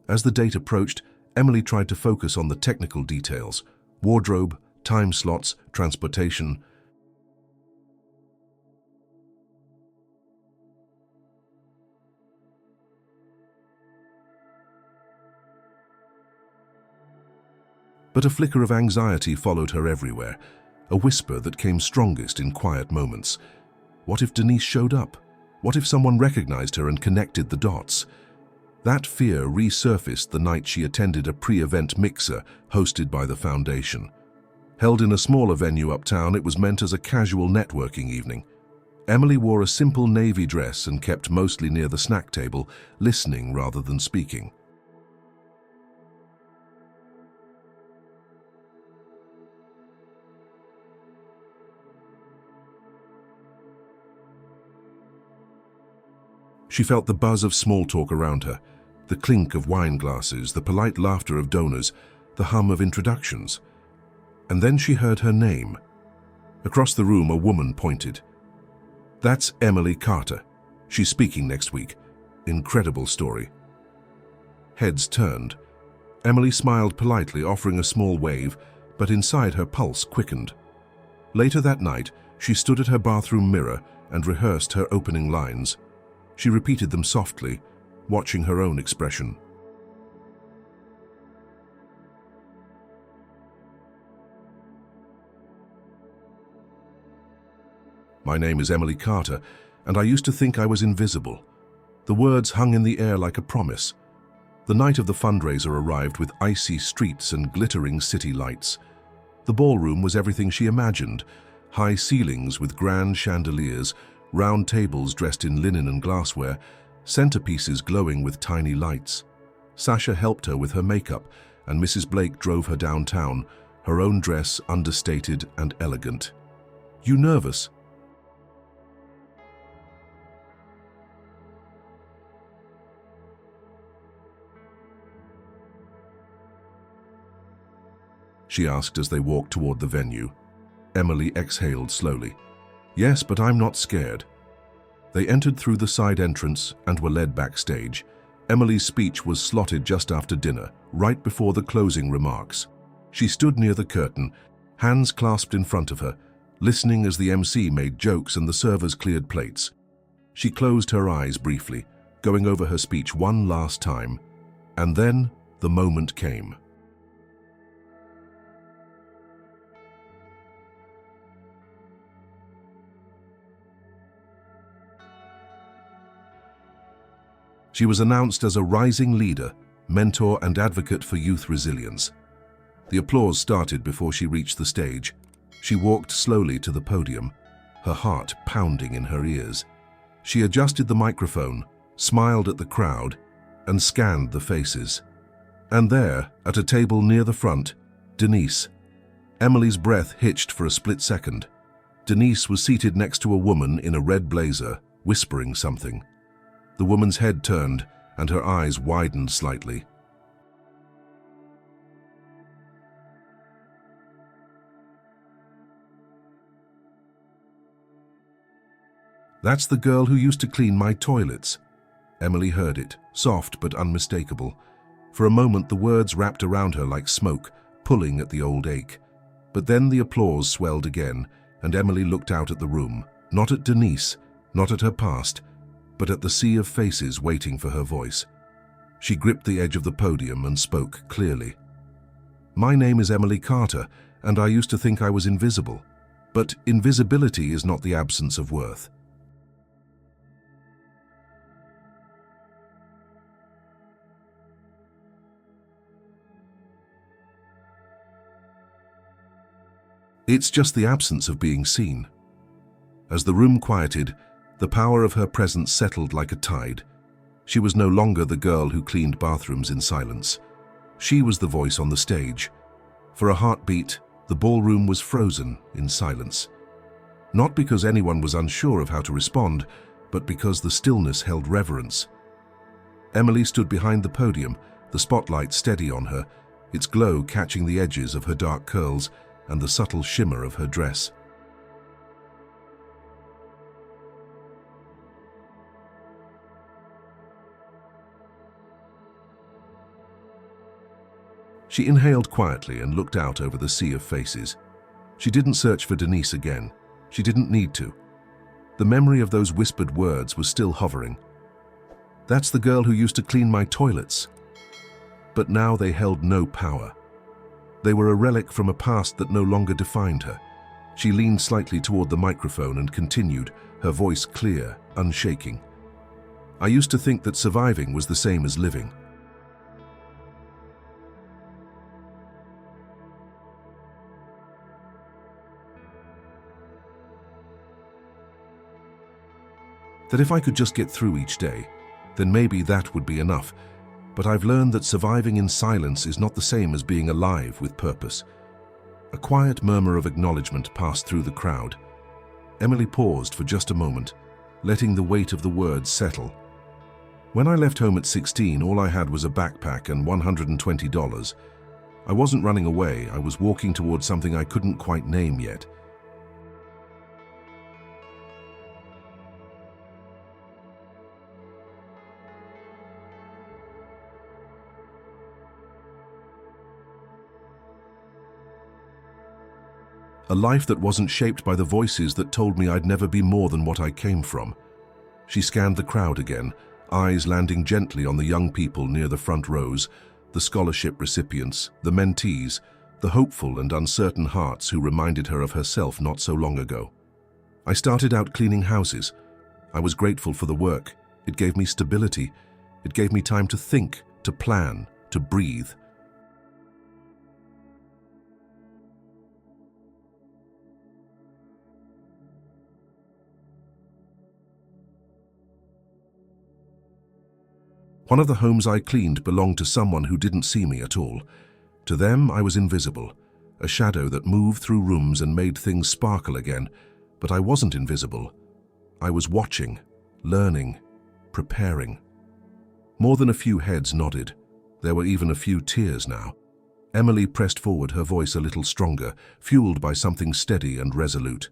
As the date approached, Emily tried to focus on the technical details: wardrobe, time slots, transportation. But a flicker of anxiety followed her everywhere, a whisper that came strongest in quiet moments. What if Denise showed up? What if someone recognized her and connected the dots? That fear resurfaced the night she attended a pre-event mixer hosted by the foundation. Held in a smaller venue uptown, it was meant as a casual networking evening. Emily wore a simple navy dress and kept mostly near the snack table, listening rather than speaking. She felt the buzz of small talk around her, the clink of wine glasses, the polite laughter of donors, the hum of introductions. And then she heard her name. Across the room, a woman pointed. "That's Emily Carter. She's speaking next week. Incredible story." Heads turned. Emily smiled politely, offering a small wave, but inside her pulse quickened. Later that night, she stood at her bathroom mirror and rehearsed her opening lines. She repeated them softly, watching her own expression. "My name is Emily Carter, and I used to think I was invisible." The words hung in the air like a promise. The night of the fundraiser arrived with icy streets and glittering city lights. The ballroom was everything she imagined: high ceilings with grand chandeliers, round tables dressed in linen and glassware, centerpieces glowing with tiny lights. Sasha helped her with her makeup, and Mrs. Blake drove her downtown, her own dress understated and elegant. "You nervous?" she asked as they walked toward the venue. Emily exhaled slowly. "Yes, but I'm not scared." They entered through the side entrance and were led backstage. Emily's speech was slotted just after dinner, right before the closing remarks. She stood near the curtain, hands clasped in front of her, listening as the MC made jokes and the servers cleared plates. She closed her eyes briefly, going over her speech one last time, and then the moment came. She was announced as a rising leader, mentor and advocate for youth resilience. The applause started before she reached the stage. She walked slowly to the podium, her heart pounding in her ears. She adjusted the microphone, smiled at the crowd, and scanned the faces. And there, at a table near the front, Denise. Emily's breath hitched for a split second. Denise was seated next to a woman in a red blazer, whispering something. The woman's head turned, and her eyes widened slightly. "That's the girl who used to clean my toilets." Emily heard it, soft but unmistakable. For a moment the words wrapped around her like smoke, pulling at the old ache. But then the applause swelled again, and Emily looked out at the room, not at Denise, not at her past, but at the sea of faces waiting for her voice. She gripped the edge of the podium and spoke clearly. "My name is Emily Carter, and I used to think I was invisible. But invisibility is not the absence of worth. It's just the absence of being seen." As the room quieted, the power of her presence settled like a tide. She was no longer the girl who cleaned bathrooms in silence. She was the voice on the stage. For a heartbeat, the ballroom was frozen in silence. Not because anyone was unsure of how to respond, but because the stillness held reverence. Emily stood behind the podium, the spotlight steady on her, its glow catching the edges of her dark curls and the subtle shimmer of her dress. She inhaled quietly and looked out over the sea of faces. She didn't search for Denise again. She didn't need to. The memory of those whispered words was still hovering. "That's the girl who used to clean my toilets." But now they held no power. They were a relic from a past that no longer defined her. She leaned slightly toward the microphone and continued, her voice clear, unshaking. "I used to think that surviving was the same as living. That if I could just get through each day, then maybe that would be enough. But I've learned that surviving in silence is not the same as being alive with purpose." A quiet murmur of acknowledgement passed through the crowd. Emily paused for just a moment, letting the weight of the words settle. "When I left home at 16, all I had was a backpack and $120. I wasn't running away, I was walking towards something I couldn't quite name yet. A life that wasn't shaped by the voices that told me I'd never be more than what I came from." She scanned the crowd again, eyes landing gently on the young people near the front rows, the scholarship recipients, the mentees, the hopeful and uncertain hearts who reminded her of herself not so long ago. "I started out cleaning houses. I was grateful for the work. It gave me stability. It gave me time to think, to plan, to breathe. One of the homes I cleaned belonged to someone who didn't see me at all. To them, I was invisible, a shadow that moved through rooms and made things sparkle again. But I wasn't invisible. I was watching, learning, preparing." More than a few heads nodded. There were even a few tears now. Emily pressed forward, her voice a little stronger, fueled by something steady and resolute.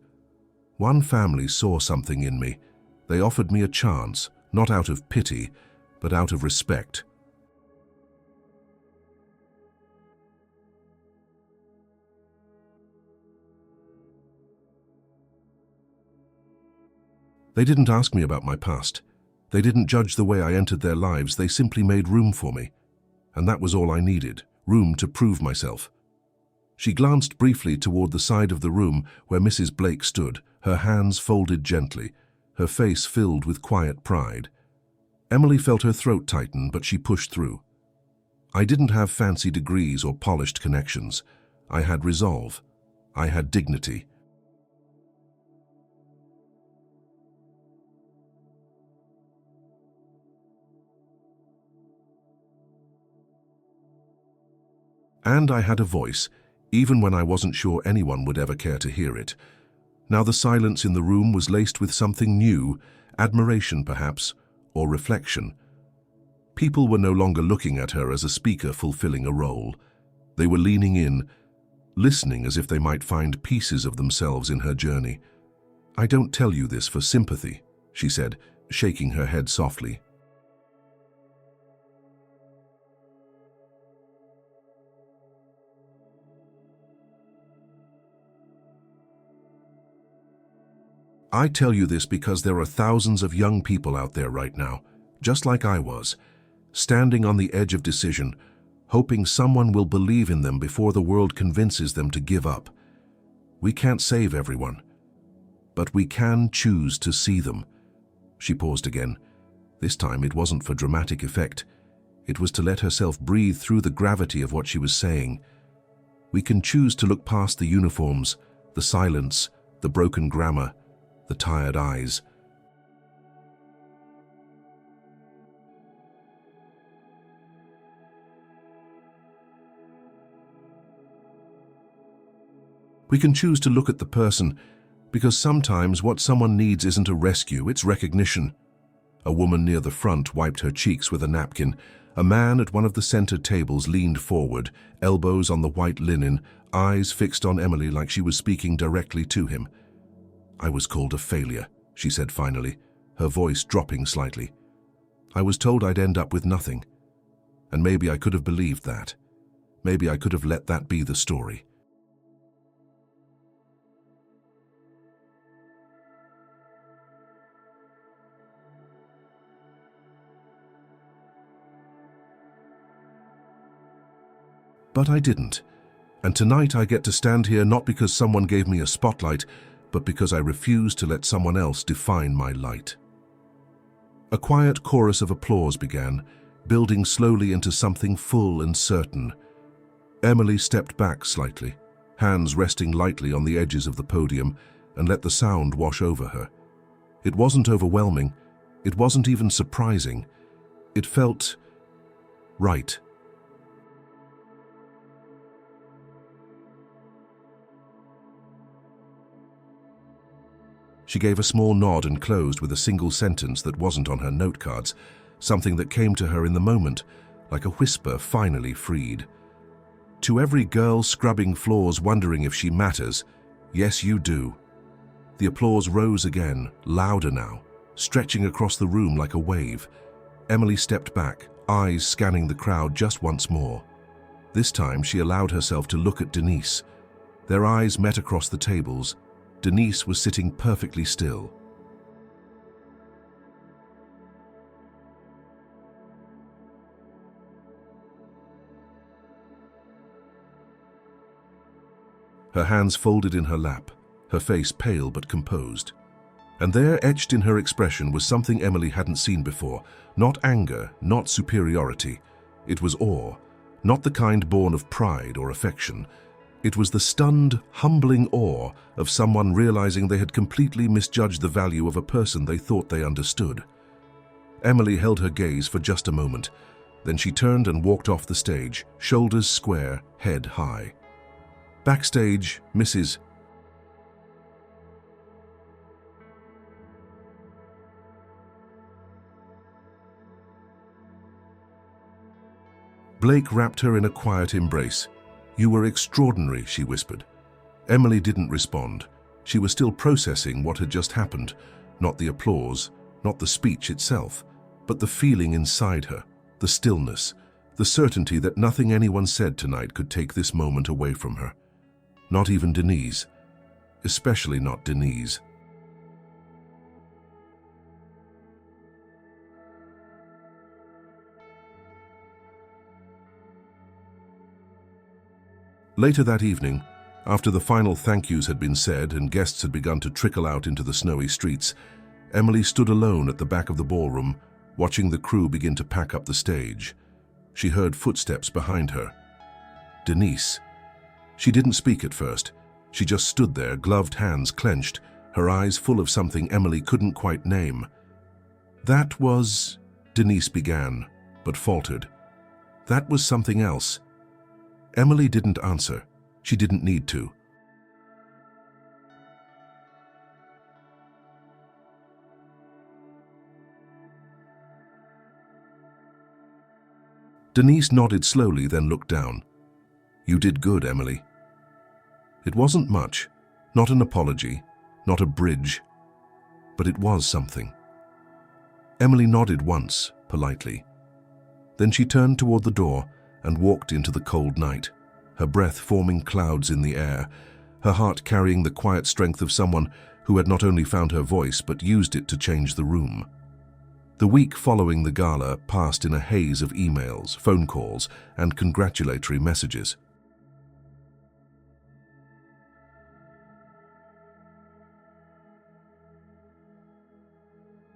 "One family saw something in me. They offered me a chance, not out of pity, but out of respect. They didn't ask me about my past. They didn't judge the way I entered their lives. They simply made room for me. And that was all I needed, room to prove myself." She glanced briefly toward the side of the room where Mrs. Blake stood, her hands folded gently, her face filled with quiet pride. Emily felt her throat tighten, but she pushed through. "I didn't have fancy degrees or polished connections. I had resolve. I had dignity. And I had a voice, even when I wasn't sure anyone would ever care to hear it." Now the silence in the room was laced with something new, admiration perhaps, or reflection. People were no longer looking at her as a speaker fulfilling a role. They were leaning in, listening as if they might find pieces of themselves in her journey. "I don't tell you this for sympathy," she said, shaking her head softly. "I tell you this because there are thousands of young people out there right now, just like I was, standing on the edge of decision, hoping someone will believe in them before the world convinces them to give up. We can't save everyone, but we can choose to see them." She paused again. This time it wasn't for dramatic effect. It was to let herself breathe through the gravity of what she was saying. We can choose to look past the uniforms, the silence, the broken grammar, the tired eyes. We can choose to look at the person, because sometimes what someone needs isn't a rescue, it's recognition. A woman near the front wiped her cheeks with a napkin. A man at one of the center tables leaned forward, elbows on the white linen, eyes fixed on Emily like she was speaking directly to him. "I was called a failure," she said finally, her voice dropping slightly. "I was told I'd end up with nothing. And maybe I could have believed that. Maybe I could have let that be the story." But I didn't. And tonight I get to stand here not because someone gave me a spotlight, but because I refuse to let someone else define my light. A quiet chorus of applause began, building slowly into something full and certain. Emily stepped back slightly, hands resting lightly on the edges of the podium, and let the sound wash over her. It wasn't overwhelming. It wasn't even surprising. It felt right. She gave a small nod and closed with a single sentence that wasn't on her note cards, something that came to her in the moment, like a whisper finally freed. "To every girl scrubbing floors wondering if she matters, yes you do." The applause rose again, louder now, stretching across the room like a wave. Emily stepped back, eyes scanning the crowd just once more. This time she allowed herself to look at Denise. Their eyes met across the tables. Denise was sitting perfectly still. Her hands folded in her lap, her face pale but composed. And there, etched in her expression, was something Emily hadn't seen before. Not anger, not superiority. It was awe, not the kind born of pride or affection. It was the stunned, humbling awe of someone realizing they had completely misjudged the value of a person they thought they understood. Emily held her gaze for just a moment. Then she turned and walked off the stage, shoulders square, head high. Backstage, Mrs. Blake wrapped her in a quiet embrace. "You were extraordinary," she whispered. Emily didn't respond. She was still processing what had just happened, not the applause, not the speech itself, but the feeling inside her, the stillness, the certainty that nothing anyone said tonight could take this moment away from her. Not even Denise. Especially not Denise. Later that evening, after the final thank yous had been said and guests had begun to trickle out into the snowy streets, Emily stood alone at the back of the ballroom, watching the crew begin to pack up the stage. She heard footsteps behind her. Denise. She didn't speak at first. She just stood there, gloved hands clenched, her eyes full of something Emily couldn't quite name. "That was..." Denise began, but faltered. "That was something else." Emily didn't answer. She didn't need to. Denise nodded slowly, then looked down. "You did good, Emily." It wasn't much, not an apology, not a bridge, but it was something. Emily nodded once, politely. Then she turned toward the door and walked into the cold night, her breath forming clouds in the air, her heart carrying the quiet strength of someone who had not only found her voice but used it to change the room. The week following the gala passed in a haze of emails, phone calls, and congratulatory messages.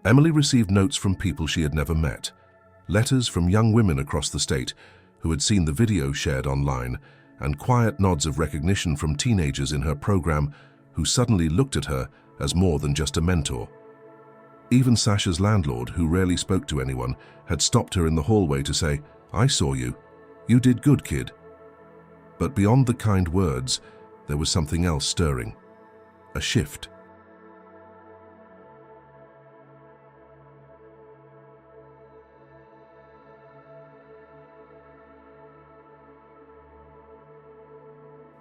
Emily received notes from people she had never met, letters from young women across the state who had seen the video shared online, and quiet nods of recognition from teenagers in her program who suddenly looked at her as more than just a mentor. Even Sasha's landlord, who rarely spoke to anyone, had stopped her in the hallway to say, "I saw you. You did good, kid." But beyond the kind words, there was something else stirring. A shift.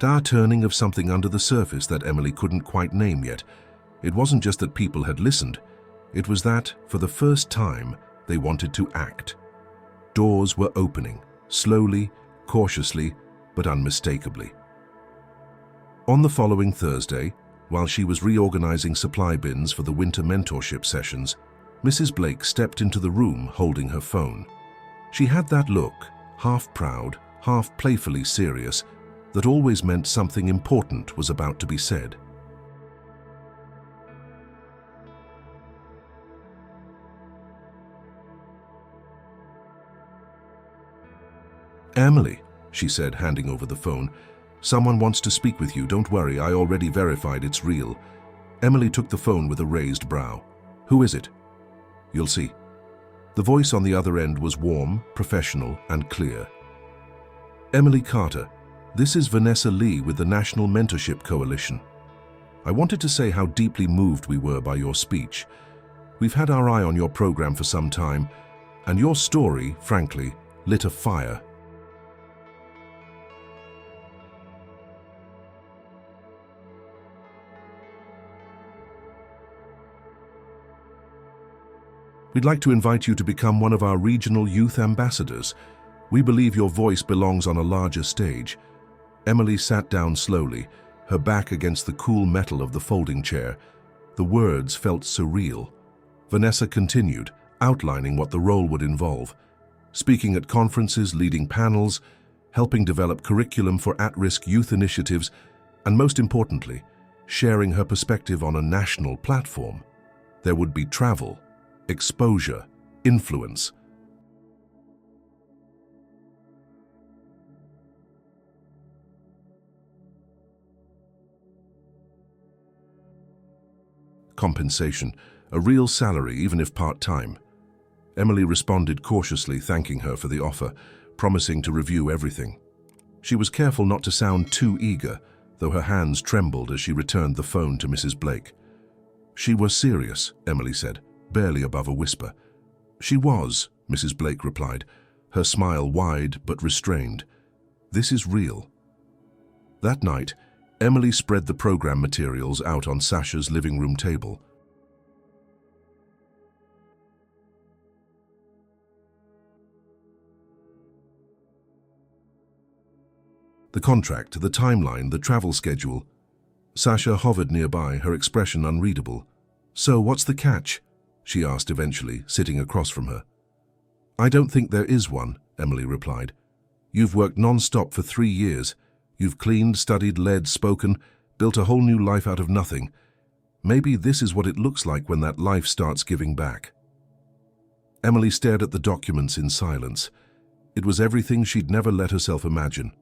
A turning of something under the surface that Emily couldn't quite name yet. It wasn't just that people had listened. It was that, for the first time, they wanted to act. Doors were opening, slowly, cautiously, but unmistakably. On the following Thursday, while she was reorganizing supply bins for the winter mentorship sessions, Mrs. Blake stepped into the room holding her phone. She had that look, half proud, half playfully serious, that always meant something important was about to be said. "Emily," she said, handing over the phone, "someone wants to speak with you. Don't worry, I already verified it's real." Emily took the phone with a raised brow. "Who is it?" "You'll see." The voice on the other end was warm, professional, and clear. "Emily Carter, this is Vanessa Lee with the National Mentorship Coalition. I wanted to say how deeply moved we were by your speech. We've had our eye on your program for some time, and your story, frankly, lit a fire." "We'd like to invite you to become one of our regional youth ambassadors. We believe your voice belongs on a larger stage." Emily sat down slowly, her back against the cool metal of the folding chair. The words felt surreal. Vanessa continued, outlining what the role would involve. Speaking at conferences, leading panels, helping develop curriculum for at-risk youth initiatives, and most importantly, sharing her perspective on a national platform. There would be travel, exposure, influence. Compensation, a real salary even if part-time. Emily responded cautiously, thanking her for the offer, promising to review everything. She was careful not to sound too eager, though her hands trembled as she returned the phone to Mrs. Blake. "She was serious," Emily said, barely above a whisper. "She was," Mrs. Blake replied, her smile wide but restrained. "This is real." That night, Emily spread the program materials out on Sasha's living room table. The contract, the timeline, the travel schedule. Sasha hovered nearby, her expression unreadable. "So what's the catch?" she asked eventually, sitting across from her. "I don't think there is one," Emily replied. "You've worked non-stop for 3 years. You've cleaned, studied, led, spoken, built a whole new life out of nothing. Maybe this is what it looks like when that life starts giving back." Emily stared at the documents in silence. It was everything she'd never let herself imagine.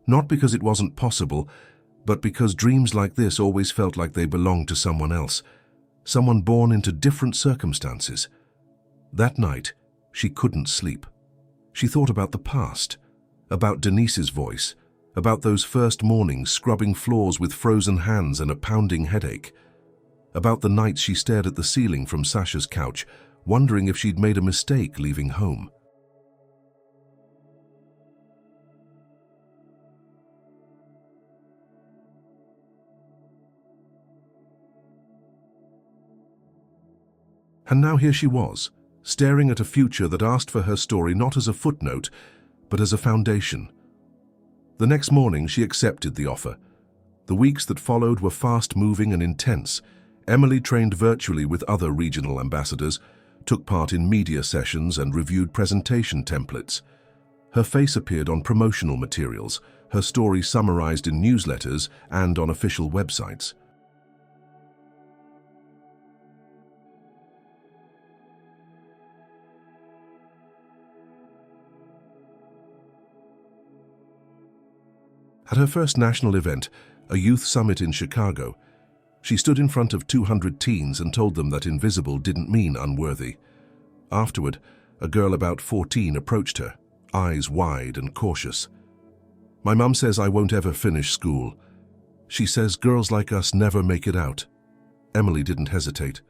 Not because it wasn't possible, but because dreams like this always felt like they belonged to someone else, someone born into different circumstances. That night, she couldn't sleep. She thought about the past, about Denise's voice, About those first mornings scrubbing floors with frozen hands and a pounding headache. About the nights she stared at the ceiling from Sasha's couch, wondering if she'd made a mistake leaving home. And now here she was, staring at a future that asked for her story not as a footnote, but as a foundation. The next morning she accepted the offer. The weeks that followed were fast-moving and intense. Emily trained virtually with other regional ambassadors, took part in media sessions and reviewed presentation templates. Her face appeared on promotional materials, her story summarized in newsletters and on official websites. At her first national event, a youth summit in Chicago, she stood in front of 200 teens and told them that invisible didn't mean unworthy. Afterward, a girl about 14 approached her, eyes wide and cautious. "My mum says I won't ever finish school. She says girls like us never make it out." Emily didn't hesitate.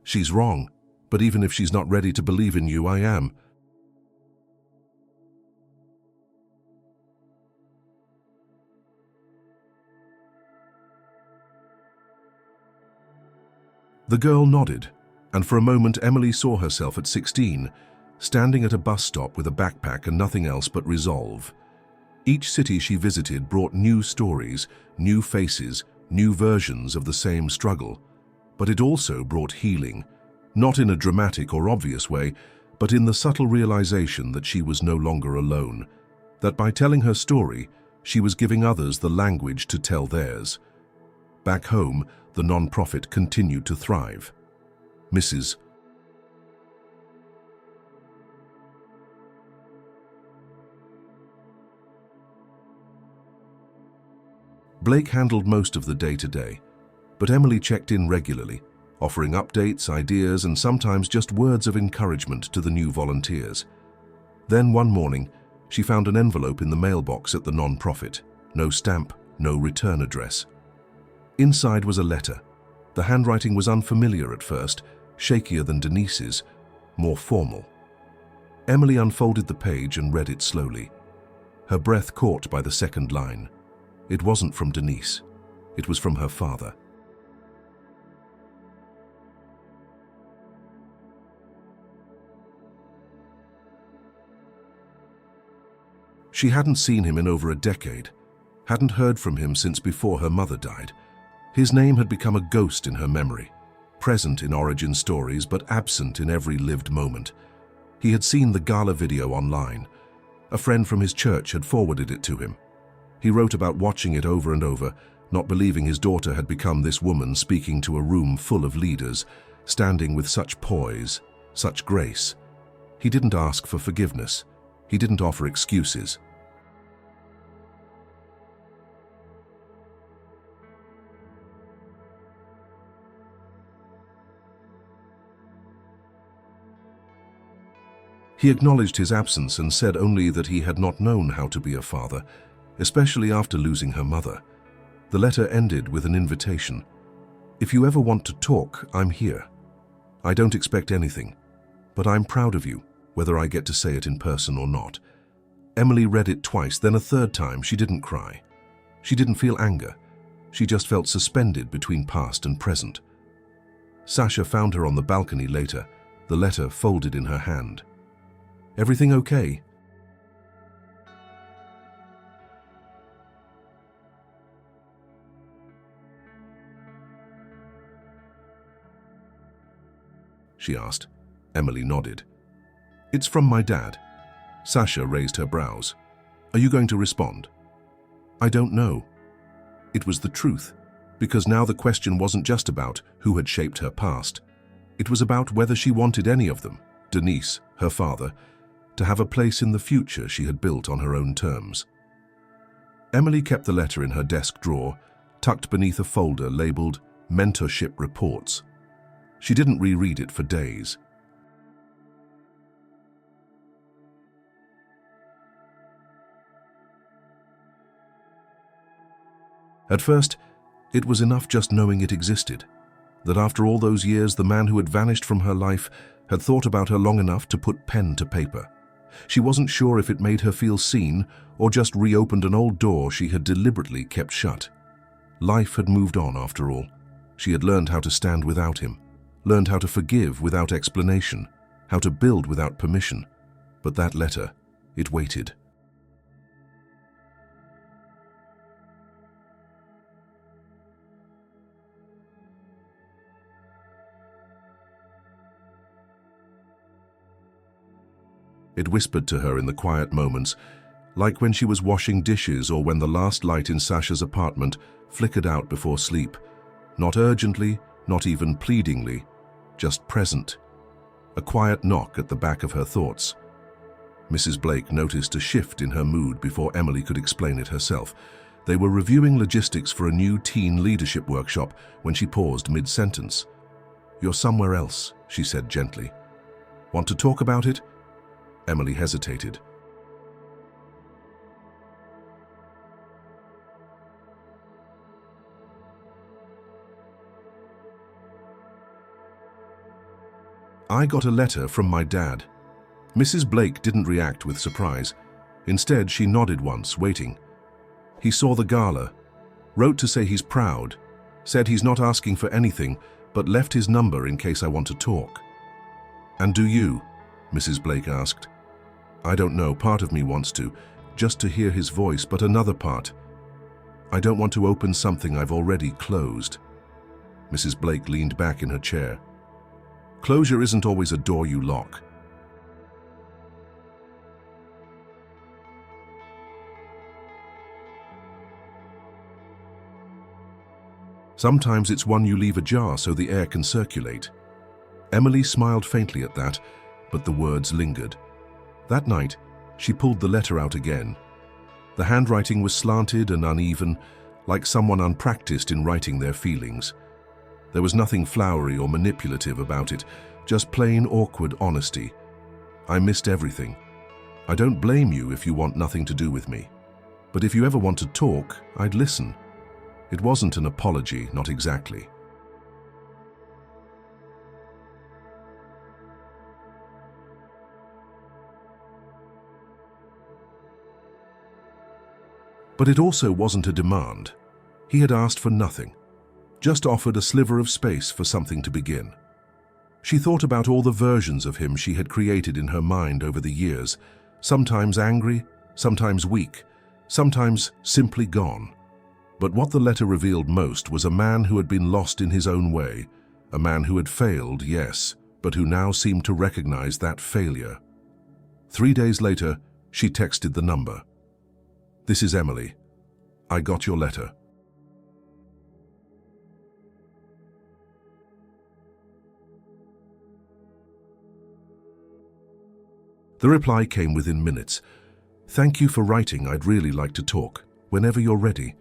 "She's wrong, but even if she's not ready to believe in you, I am." The girl nodded, and for a moment Emily saw herself at 16, standing at a bus stop with a backpack and nothing else but resolve. Each city she visited brought new stories, new faces, new versions of the same struggle. But it also brought healing, not in a dramatic or obvious way, but in the subtle realization that she was no longer alone, that by telling her story, she was giving others the language to tell theirs. Back home, the non-profit continued to thrive. Mrs. Blake handled most of the day-to-day, but Emily checked in regularly, offering updates, ideas, and sometimes just words of encouragement to the new volunteers. Then one morning, she found an envelope in the mailbox at the non-profit. No stamp, no return address. Inside was a letter. The handwriting was unfamiliar at first, shakier than Denise's, more formal. Emily unfolded the page and read it slowly, her breath caught by the second line. It wasn't from Denise. It was from her father. She hadn't seen him in over a decade, hadn't heard from him since before her mother died. His name had become a ghost in her memory, present in origin stories but absent in every lived moment. He had seen the gala video online. A friend from his church had forwarded it to him. He wrote about watching it over and over, not believing his daughter had become this woman speaking to a room full of leaders, standing with such poise, such grace. He didn't ask for forgiveness. He didn't offer excuses. He acknowledged his absence and said only that he had not known how to be a father, especially after losing her mother. The letter ended with an invitation. "If you ever want to talk, I'm here. I don't expect anything, but I'm proud of you, whether I get to say it in person or not." Emily read it twice, then a third time. She didn't cry. She didn't feel anger. She just felt suspended between past and present. Sasha found her on the balcony later, the letter folded in her hand. "Everything okay?" she asked. Emily nodded. "It's from my dad." Sasha raised her brows. "Are you going to respond?" "I don't know." It was the truth, because now the question wasn't just about who had shaped her past. It was about whether she wanted any of them, Denise, her father, to have a place in the future she had built on her own terms. Emily kept the letter in her desk drawer, tucked beneath a folder labeled Mentorship Reports. She didn't reread it for days. At first, it was enough just knowing it existed, that after all those years the man who had vanished from her life had thought about her long enough to put pen to paper. She wasn't sure if it made her feel seen or just reopened an old door she had deliberately kept shut. Life had moved on after all. She had learned how to stand without him, learned how to forgive without explanation, how to build without permission. But that letter, it waited. It whispered to her in the quiet moments, like when she was washing dishes or when the last light in Sasha's apartment flickered out before sleep. Not urgently, not even pleadingly, just present. A quiet knock at the back of her thoughts. Mrs. Blake noticed a shift in her mood before Emily could explain it herself. They were reviewing logistics for a new teen leadership workshop when she paused mid-sentence. "You're somewhere else," she said gently. "Want to talk about it?" Emily hesitated. "I got a letter from my dad." Mrs. Blake didn't react with surprise. Instead, she nodded once, waiting. "He saw the gala, wrote to say he's proud, said he's not asking for anything, but left his number in case I want to talk." "And do you?" Mrs. Blake asked. "I don't know, part of me wants to, just to hear his voice, but another part, I don't want to open something I've already closed." Mrs. Blake leaned back in her chair. "Closure isn't always a door you lock." "Sometimes it's one you leave ajar so the air can circulate." Emily smiled faintly at that, but the words lingered. That night, she pulled the letter out again. The handwriting was slanted and uneven, like someone unpracticed in writing their feelings. There was nothing flowery or manipulative about it, just plain awkward honesty. "I missed everything. I don't blame you if you want nothing to do with me. But if you ever want to talk, I'd listen." It wasn't an apology, not exactly. But it also wasn't a demand. He had asked for nothing, just offered a sliver of space for something to begin. She thought about all the versions of him she had created in her mind over the years, sometimes angry, sometimes weak, sometimes simply gone. But what the letter revealed most was a man who had been lost in his own way, a man who had failed, yes, but who now seemed to recognize that failure. 3 days later, she texted the number. "This is Emily. I got your letter." The reply came within minutes. "Thank you for writing. I'd really like to talk, whenever you're ready."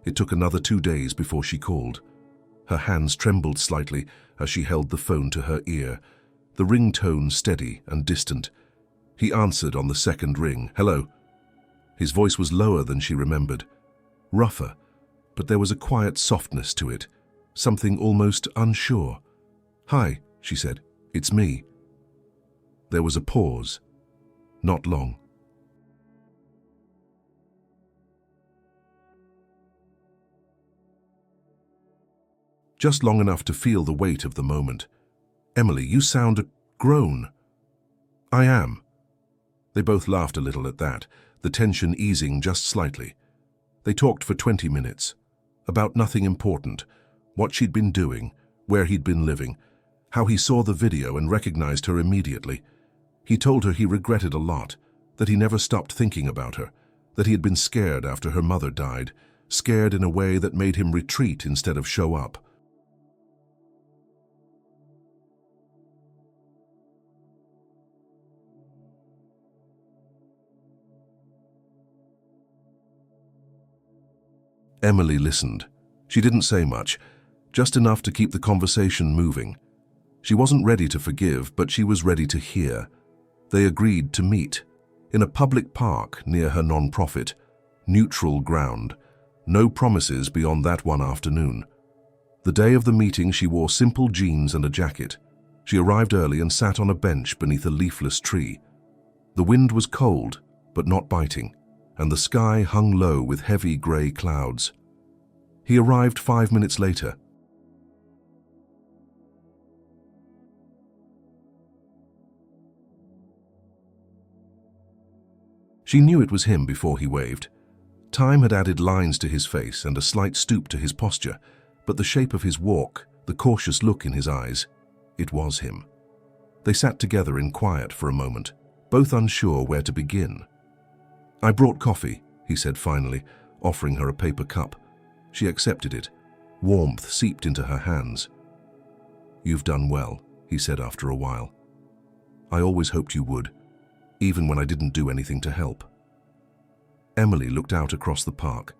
It took another 2 days before she called. Her hands trembled slightly as she held the phone to her ear, the ringtone steady and distant. He answered on the second ring. "Hello." His voice was lower than she remembered, rougher, but there was a quiet softness to it, something almost unsure. "Hi," she said. "It's me." There was a pause. Not long. Just long enough to feel the weight of the moment. "Emily, you sound grown." "I am." They both laughed a little at that, the tension easing just slightly. They talked for 20 minutes, about nothing important, what she'd been doing, where he'd been living, how he saw the video and recognized her immediately. He told her he regretted a lot, that he never stopped thinking about her, that he had been scared after her mother died, scared in a way that made him retreat instead of show up. Emily listened. She didn't say much, just enough to keep the conversation moving. She wasn't ready to forgive, but she was ready to hear. They agreed to meet in a public park near her non-profit, neutral ground, No promises beyond that one afternoon. The day of the meeting, she wore simple jeans and a jacket. She arrived early and sat on a bench beneath a leafless tree. The wind was cold, but not biting, and the sky hung low with heavy grey clouds. He arrived 5 minutes later. She knew it was him before he waved. Time had added lines to his face and a slight stoop to his posture, but the shape of his walk, the cautious look in his eyes, it was him. They sat together in quiet for a moment, both unsure where to begin. "I brought coffee," he said finally, offering her a paper cup. She accepted it. Warmth seeped into her hands. "You've done well," he said after a while. "I always hoped you would, even when I didn't do anything to help." Emily looked out across the park.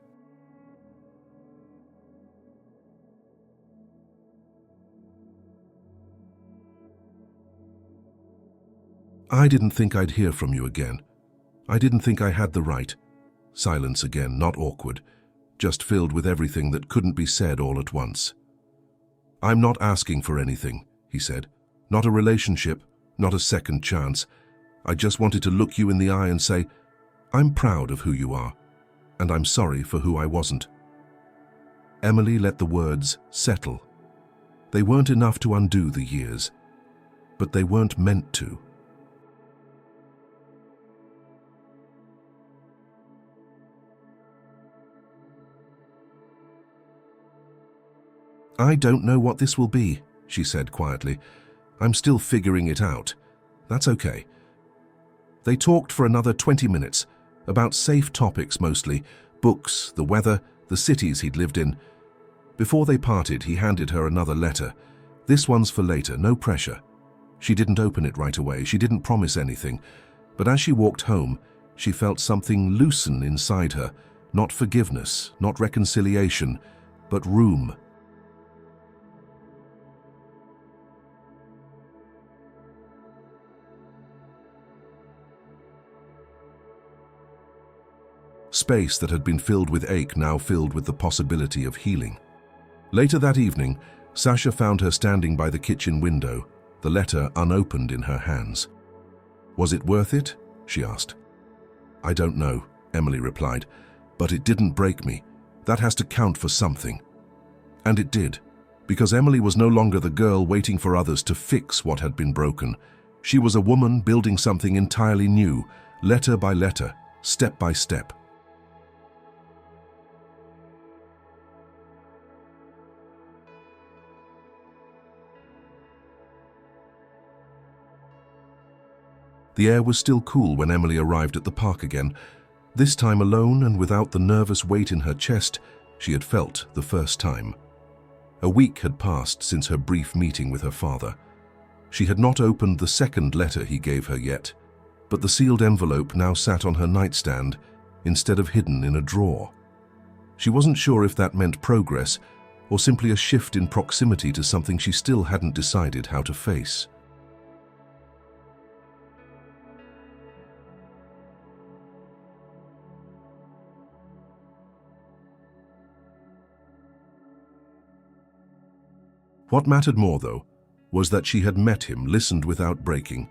"I didn't think I'd hear from you again. I didn't think I had the right." Silence again, not awkward, just filled with everything that couldn't be said all at once. "I'm not asking for anything," he said. "Not a relationship, not a second chance. I just wanted to look you in the eye and say, I'm proud of who you are, and I'm sorry for who I wasn't." Emily let the words settle. They weren't enough to undo the years, but they weren't meant to. "I don't know what this will be," she said quietly. "I'm still figuring it out. That's okay." They talked for another 20 minutes, about safe topics mostly, books, the weather, the cities he'd lived in. Before they parted, he handed her another letter. "This one's for later, no pressure." She didn't open it right away, she didn't promise anything, but as she walked home, she felt something loosen inside her, not forgiveness, not reconciliation, but room. Space that had been filled with ache now filled with the possibility of healing. Later that evening, Sasha found her standing by the kitchen window, the letter unopened in her hands. "Was it worth it?" she asked. "I don't know," Emily replied, "but it didn't break me. That has to count for something." And it did, because Emily was no longer the girl waiting for others to fix what had been broken. She was a woman building something entirely new, letter by letter, step by step. The air was still cool when Emily arrived at the park again. This time alone and without the nervous weight in her chest she had felt the first time. A week had passed since her brief meeting with her father. She had not opened the second letter he gave her yet, but the sealed envelope now sat on her nightstand instead of hidden in a drawer. She wasn't sure if that meant progress or simply a shift in proximity to something she still hadn't decided how to face. What mattered more, though, was that she had met him, listened without breaking,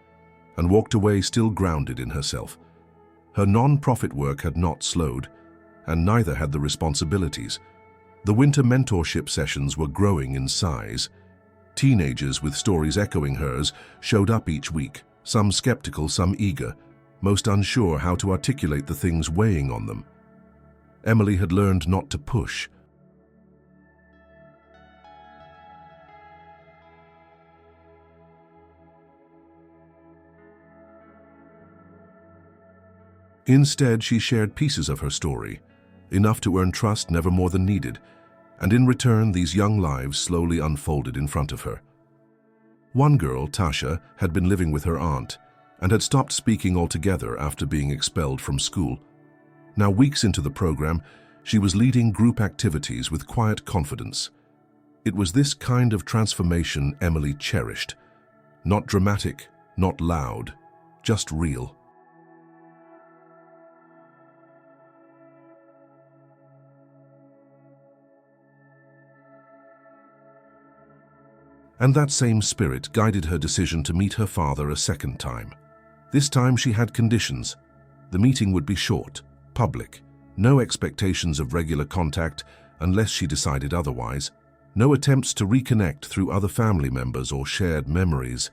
and walked away still grounded in herself. Her non-profit work had not slowed, and neither had the responsibilities. The winter mentorship sessions were growing in size. Teenagers with stories echoing hers showed up each week, some skeptical, some eager, most unsure how to articulate the things weighing on them. Emily had learned not to push. Instead, she shared pieces of her story, enough to earn trust never more than needed, and in return these young lives slowly unfolded in front of her. One girl, Tasha, had been living with her aunt and had stopped speaking altogether after being expelled from school. Now, weeks into the program, she was leading group activities with quiet confidence. It was this kind of transformation Emily cherished. Not dramatic, not loud, just real. And that same spirit guided her decision to meet her father a second time. This time she had conditions. The meeting would be short, public, no expectations of regular contact unless she decided otherwise, no attempts to reconnect through other family members or shared memories.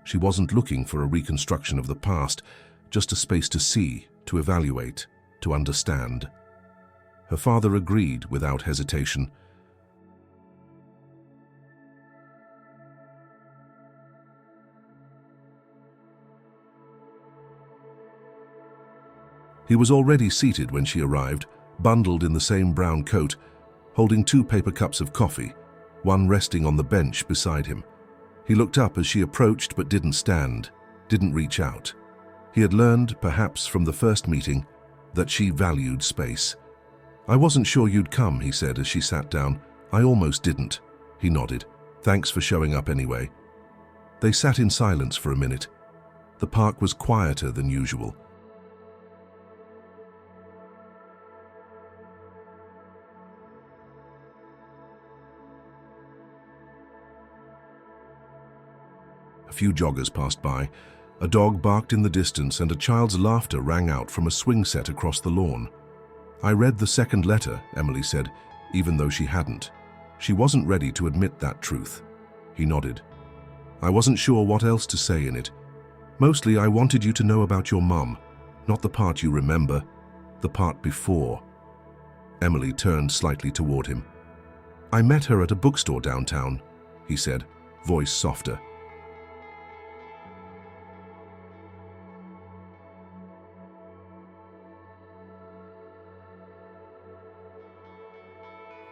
She wasn't looking for a reconstruction of the past, just a space to see, to evaluate, to understand. Her father agreed without hesitation. He was already seated when she arrived, bundled in the same brown coat, holding 2 paper cups of coffee, one resting on the bench beside him. He looked up as she approached but didn't stand, didn't reach out. He had learned, perhaps from the first meeting, that she valued space. "I wasn't sure you'd come," he said as she sat down. "I almost didn't." He nodded. "Thanks for showing up anyway." They sat in silence for a minute. The park was quieter than usual. A few joggers passed by. A dog barked in the distance and a child's laughter rang out from a swing set across the lawn. "I read the second letter," Emily said, even though she hadn't. She wasn't ready to admit that truth. He nodded. "I wasn't sure what else to say in it. Mostly I wanted you to know about your mum, not the part you remember, the part before." Emily turned slightly toward him. "I met her at a bookstore downtown," he said, voice softer.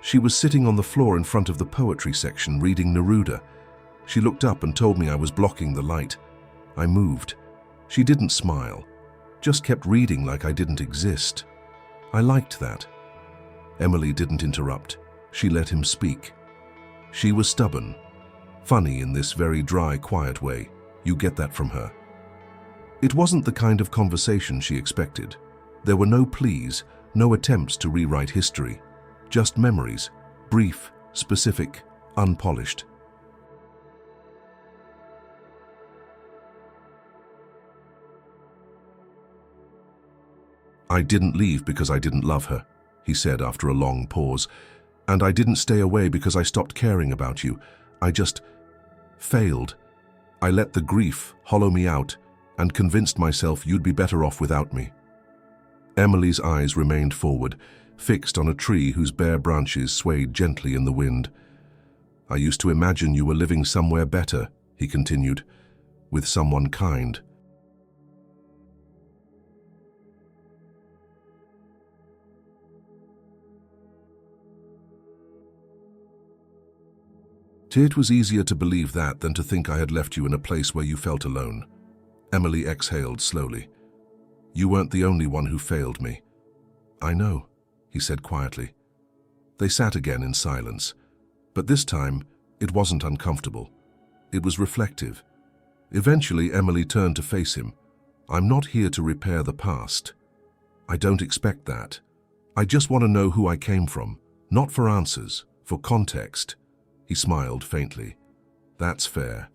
She was sitting on the floor in front of the poetry section reading Neruda. She looked up and told me I was blocking the light. I moved. She didn't smile, just kept reading like I didn't exist. I liked that. Emily didn't interrupt. She let him speak. She was stubborn, funny in this very dry, quiet way. You get that from her. It wasn't the kind of conversation she expected. There were no pleas, no attempts to rewrite history. Just memories, brief, specific, unpolished. "I didn't leave because I didn't love her," he said after a long pause. "And I didn't stay away because I stopped caring about you. I just failed. I let the grief hollow me out and convinced myself you'd be better off without me." Emily's eyes remained forward, fixed on a tree whose bare branches swayed gently in the wind. "I used to imagine you were living somewhere better," he continued, "with someone kind." "It was easier to believe that than to think I had left you in a place where you felt alone." Emily exhaled slowly. "You weren't the only one who failed me." "I know," he said quietly. They sat again in silence, but this time it wasn't uncomfortable. It was reflective. Eventually Emily turned to face him. "I'm not here to repair the past. I don't expect that. I just want to know who I came from, not for answers, for context." He smiled faintly. "That's fair."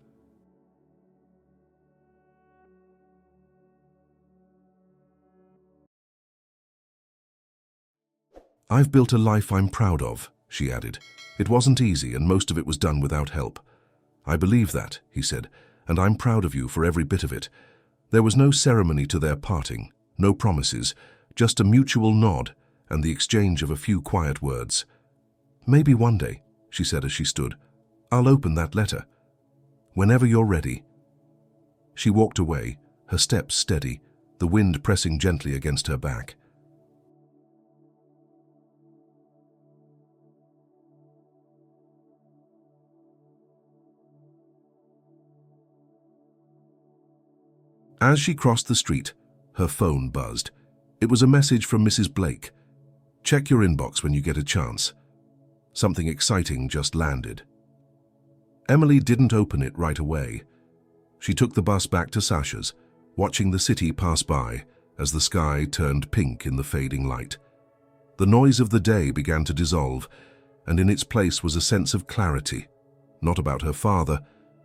"I've built a life I'm proud of," she added. "It wasn't easy, and most of it was done without help." "I believe that," he said, "and I'm proud of you for every bit of it." There was no ceremony to their parting, no promises, just a mutual nod and the exchange of a few quiet words. "Maybe one day," she said as she stood, "I'll open that letter. Whenever you're ready." She walked away, her steps steady, the wind pressing gently against her back. As she crossed the street, her phone buzzed. It was a message from Mrs. Blake. "Check your inbox when you get a chance." Something exciting just landed. Emily didn't open it right away. She took the bus back to Sasha's, watching the city pass by as the sky turned pink in the fading light. The noise of the day began to dissolve, and in its place was a sense of clarity, Not about her father,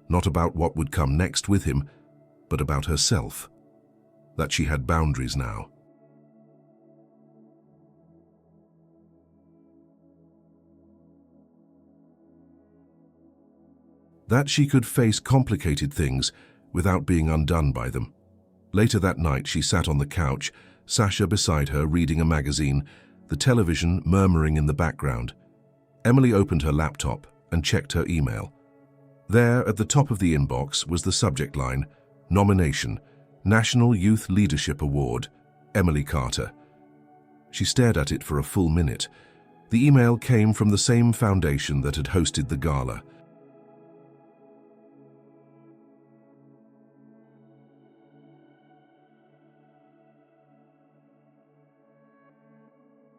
not about what would come next with him, but about herself. That she had boundaries now. That she could face complicated things without being undone by them. Later that night, she sat on the couch, Sasha beside her reading a magazine, the television murmuring in the background. Emily opened her laptop and checked her email. There, at the top of the inbox, was the subject line, Nomination, National Youth Leadership Award, Emily Carter. She stared at it for a full minute. The email came from the same foundation that had hosted the gala.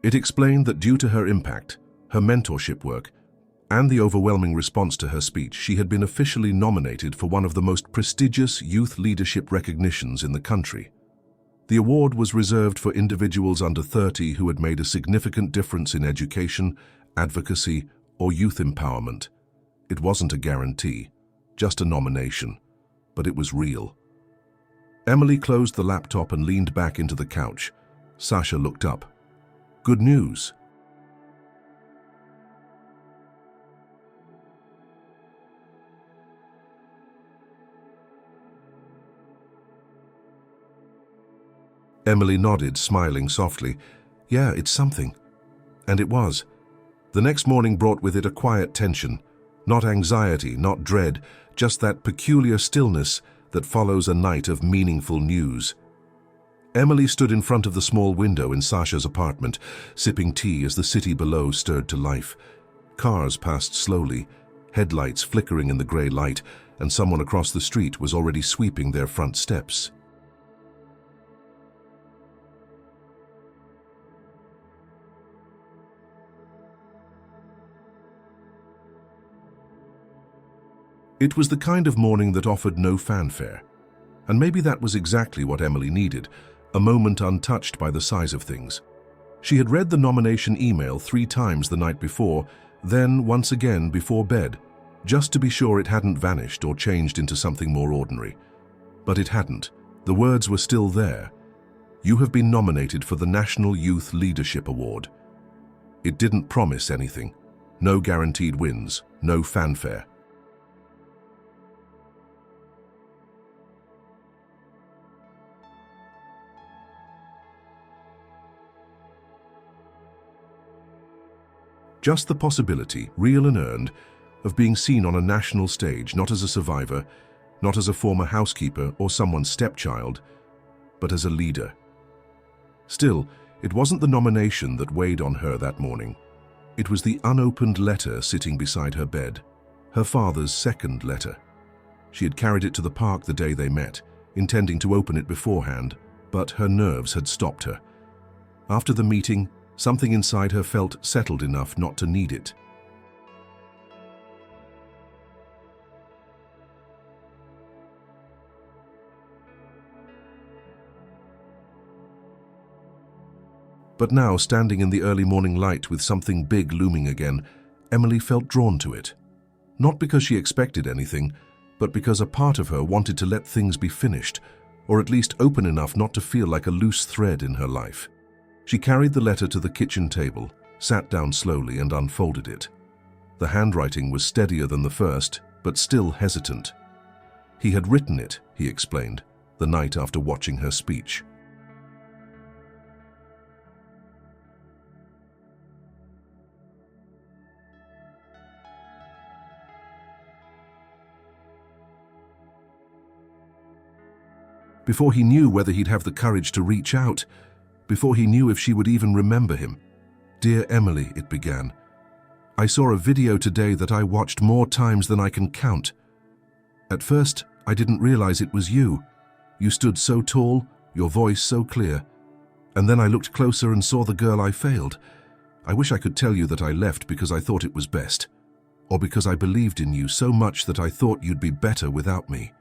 It explained that due to her impact, her mentorship work, and the overwhelming response to her speech, she had been officially nominated for one of the most prestigious youth leadership recognitions in the country. The award was reserved for individuals under 30 who had made a significant difference in education, advocacy, or youth empowerment. It wasn't a guarantee, just a nomination, but it was real. Emily closed the laptop and leaned back into the couch. Sasha looked up. Good news. Emily nodded, smiling softly. Yeah, it's something. And it was. The next morning brought with it a quiet tension. Not anxiety, not dread, just that peculiar stillness that follows a night of meaningful news. Emily stood in front of the small window in Sasha's apartment, sipping tea as the city below stirred to life. Cars passed slowly, headlights flickering in the grey light, and someone across the street was already sweeping their front steps. It was the kind of morning that offered no fanfare. And maybe that was exactly what Emily needed, a moment untouched by the size of things. She had read the nomination email 3 times the night before, then once again before bed, just to be sure it hadn't vanished or changed into something more ordinary. But it hadn't. The words were still there. You have been nominated for the National Youth Leadership Award. It didn't promise anything. No guaranteed wins, no fanfare. Just the possibility, real and earned, of being seen on a national stage, not as a survivor, not as a former housekeeper or someone's stepchild, but as a leader. Still, it wasn't the nomination that weighed on her that morning. It was the unopened letter sitting beside her bed, her father's second letter. She had carried it to the park the day they met, intending to open it beforehand, but her nerves had stopped her. After the meeting, something inside her felt settled enough not to need it. But now, standing in the early morning light with something big looming again, Emily felt drawn to it. Not because she expected anything, but because a part of her wanted to let things be finished, or at least open enough not to feel like a loose thread in her life. She carried the letter to the kitchen table, sat down slowly and unfolded it. The handwriting was steadier than the first, but still hesitant. He had written it, he explained, the night after watching her speech. Before he knew whether he'd have the courage to reach out, before he knew if she would even remember him. Dear Emily, it began. I saw a video today that I watched more times than I can count. At first, I didn't realize it was you. You stood so tall, your voice so clear. And then I looked closer and saw the girl I failed. I wish I could tell you that I left because I thought it was best, or because I believed in you so much that I thought you'd be better without me.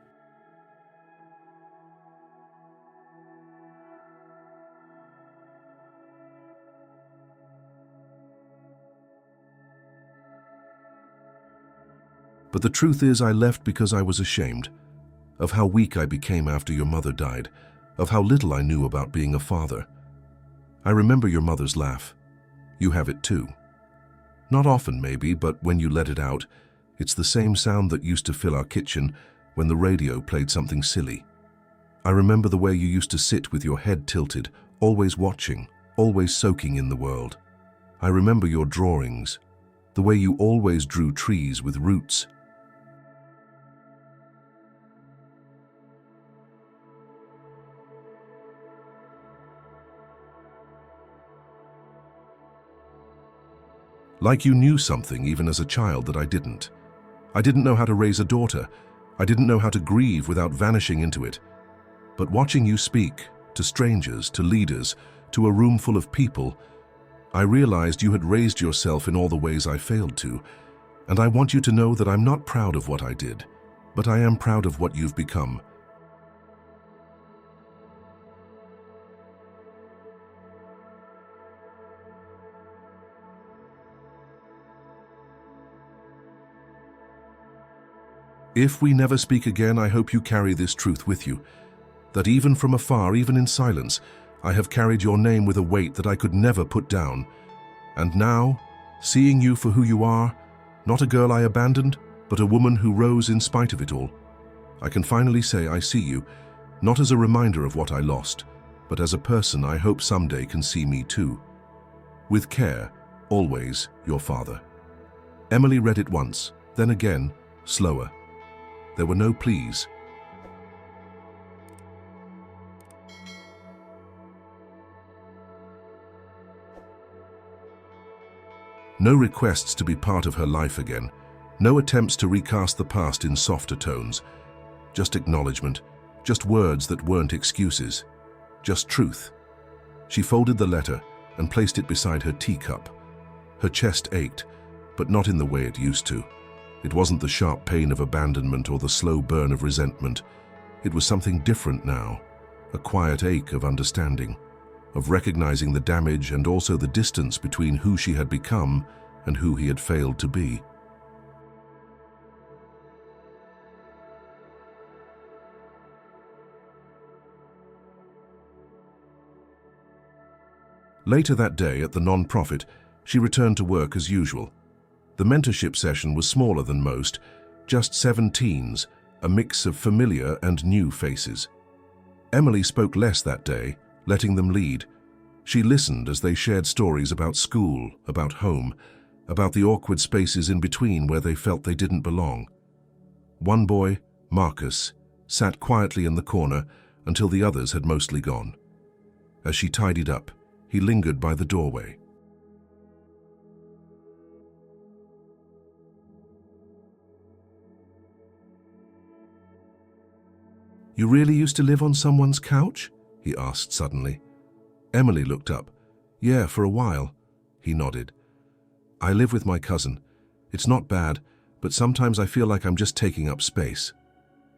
But the truth is I left because I was ashamed of how weak I became after your mother died, of how little I knew about being a father. I remember your mother's laugh. You have it too. Not often maybe, but when you let it out, it's the same sound that used to fill our kitchen when the radio played something silly. I remember the way you used to sit with your head tilted, always watching, always soaking in the world. I remember your drawings, the way you always drew trees with roots. Like you knew something even as a child that I didn't. I didn't know how to raise a daughter. I didn't know how to grieve without vanishing into it. But watching you speak, to strangers, to leaders, to a room full of people, I realized you had raised yourself in all the ways I failed to, and I want you to know that I'm not proud of what I did, but I am proud of what you've become. If we never speak again, I hope you carry this truth with you, that even from afar, even in silence, I have carried your name with a weight that I could never put down. And now, seeing you for who you are, not a girl I abandoned, but a woman who rose in spite of it all, I can finally say I see you, not as a reminder of what I lost, but as a person I hope someday can see me too. With care, always, your father. Emily read it once, then again, slower. There were no pleas. No requests to be part of her life again. No attempts to recast the past in softer tones. Just acknowledgement. Just words that weren't excuses. Just truth. She folded the letter and placed it beside her teacup. Her chest ached, but not in the way it used to. It wasn't the sharp pain of abandonment or the slow burn of resentment. It was something different now, a quiet ache of understanding, of recognizing the damage and also the distance between who she had become and who he had failed to be. Later that day at the non-profit, she returned to work as usual. The mentorship session was smaller than most, just 7 teens, a mix of familiar and new faces. Emily spoke less that day, letting them lead. She listened as they shared stories about school, about home, about the awkward spaces in between where they felt they didn't belong. One boy, Marcus, sat quietly in the corner until the others had mostly gone. As she tidied up, he lingered by the doorway. "You really used to live on someone's couch?" he asked suddenly. Emily looked up. "Yeah, for a while," he nodded. "I live with my cousin. It's not bad, but sometimes I feel like I'm just taking up space."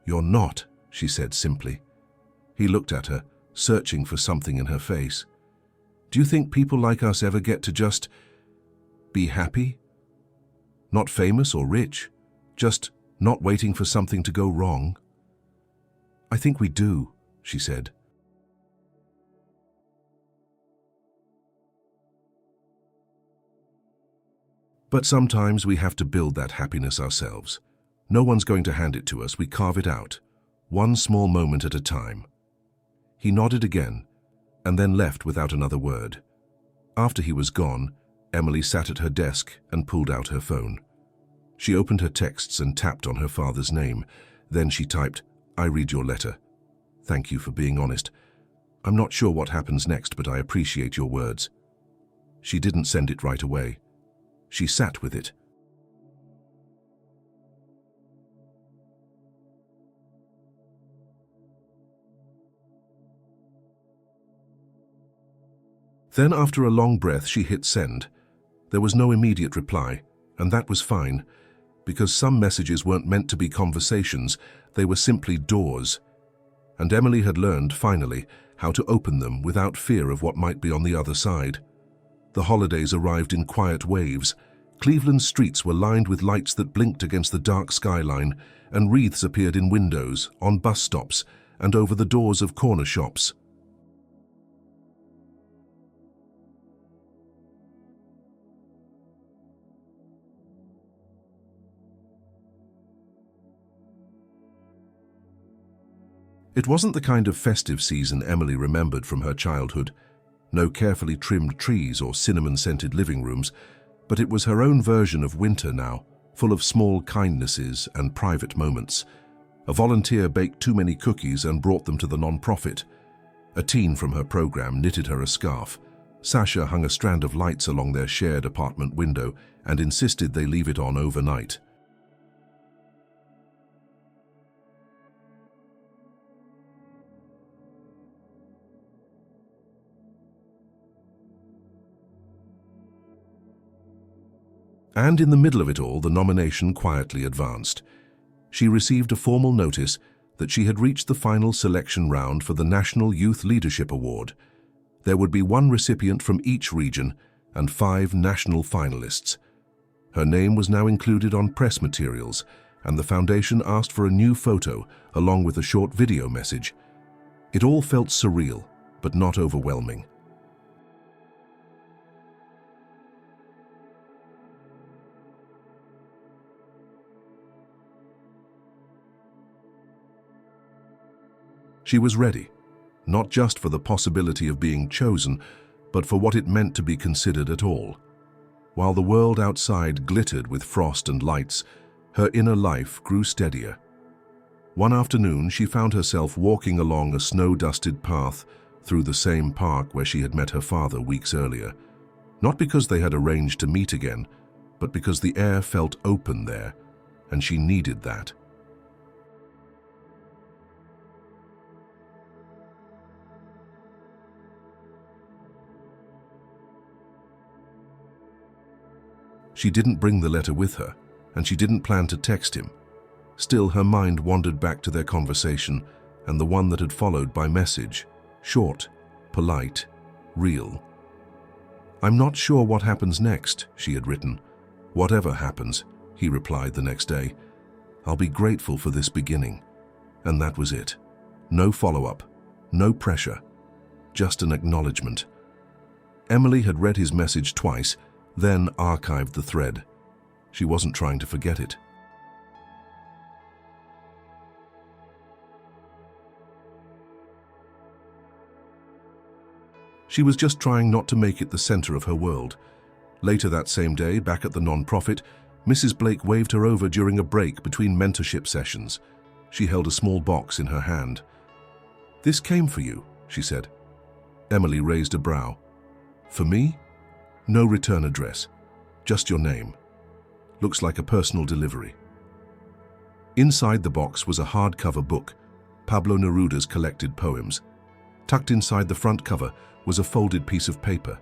"You're not," she said simply. He looked at her, searching for something in her face. "Do you think people like us ever get to just be happy? Not famous or rich, just not waiting for something to go wrong?" "I think we do," she said. "But sometimes we have to build that happiness ourselves. No one's going to hand it to us, we carve it out, one small moment at a time." He nodded again, and then left without another word. After he was gone, Emily sat at her desk and pulled out her phone. She opened her texts and tapped on her father's name. Then she typed, "I read your letter. Thank you for being honest. I'm not sure what happens next, but I appreciate your words." She didn't send it right away. She sat with it. Then, after a long breath, she hit send. There was no immediate reply, and that was fine, because some messages weren't meant to be conversations, they were simply doors. And Emily had learned, finally, how to open them without fear of what might be on the other side. The holidays arrived in quiet waves, Cleveland's streets were lined with lights that blinked against the dark skyline, and wreaths appeared in windows, on bus stops, and over the doors of corner shops. It wasn't the kind of festive season Emily remembered from her childhood. No carefully trimmed trees or cinnamon-scented living rooms, but it was her own version of winter now, full of small kindnesses and private moments. A volunteer baked too many cookies and brought them to the non-profit. A teen from her program knitted her a scarf. Sasha hung a strand of lights along their shared apartment window and insisted they leave it on overnight. And in the middle of it all, the nomination quietly advanced. She received a formal notice that she had reached the final selection round for the National Youth Leadership Award. There would be one recipient from each region and 5 national finalists. Her name was now included on press materials, and the foundation asked for a new photo along with a short video message. It all felt surreal, but not overwhelming. She was ready, not just for the possibility of being chosen, but for what it meant to be considered at all. While the world outside glittered with frost and lights, her inner life grew steadier. One afternoon, she found herself walking along a snow-dusted path through the same park where she had met her father weeks earlier. Not because they had arranged to meet again, but because the air felt open there, and she needed that. She didn't bring the letter with her, and she didn't plan to text him. Still, her mind wandered back to their conversation and the one that had followed by message. Short, polite, real. "I'm not sure what happens next," she had written. "Whatever happens," he replied the next day, "I'll be grateful for this beginning." And that was it. No follow-up, no pressure, just an acknowledgement. Emily had read his message twice, then archived the thread. She wasn't trying to forget it. She was just trying not to make it the center of her world. Later that same day, back at the non-profit, Mrs. Blake waved her over during a break between mentorship sessions. She held a small box in her hand. "This came for you," she said. Emily raised a brow. "For me? No return address, just your name. Looks like a personal delivery." Inside the box was a hardcover book, Pablo Neruda's collected poems. Tucked inside the front cover was a folded piece of paper.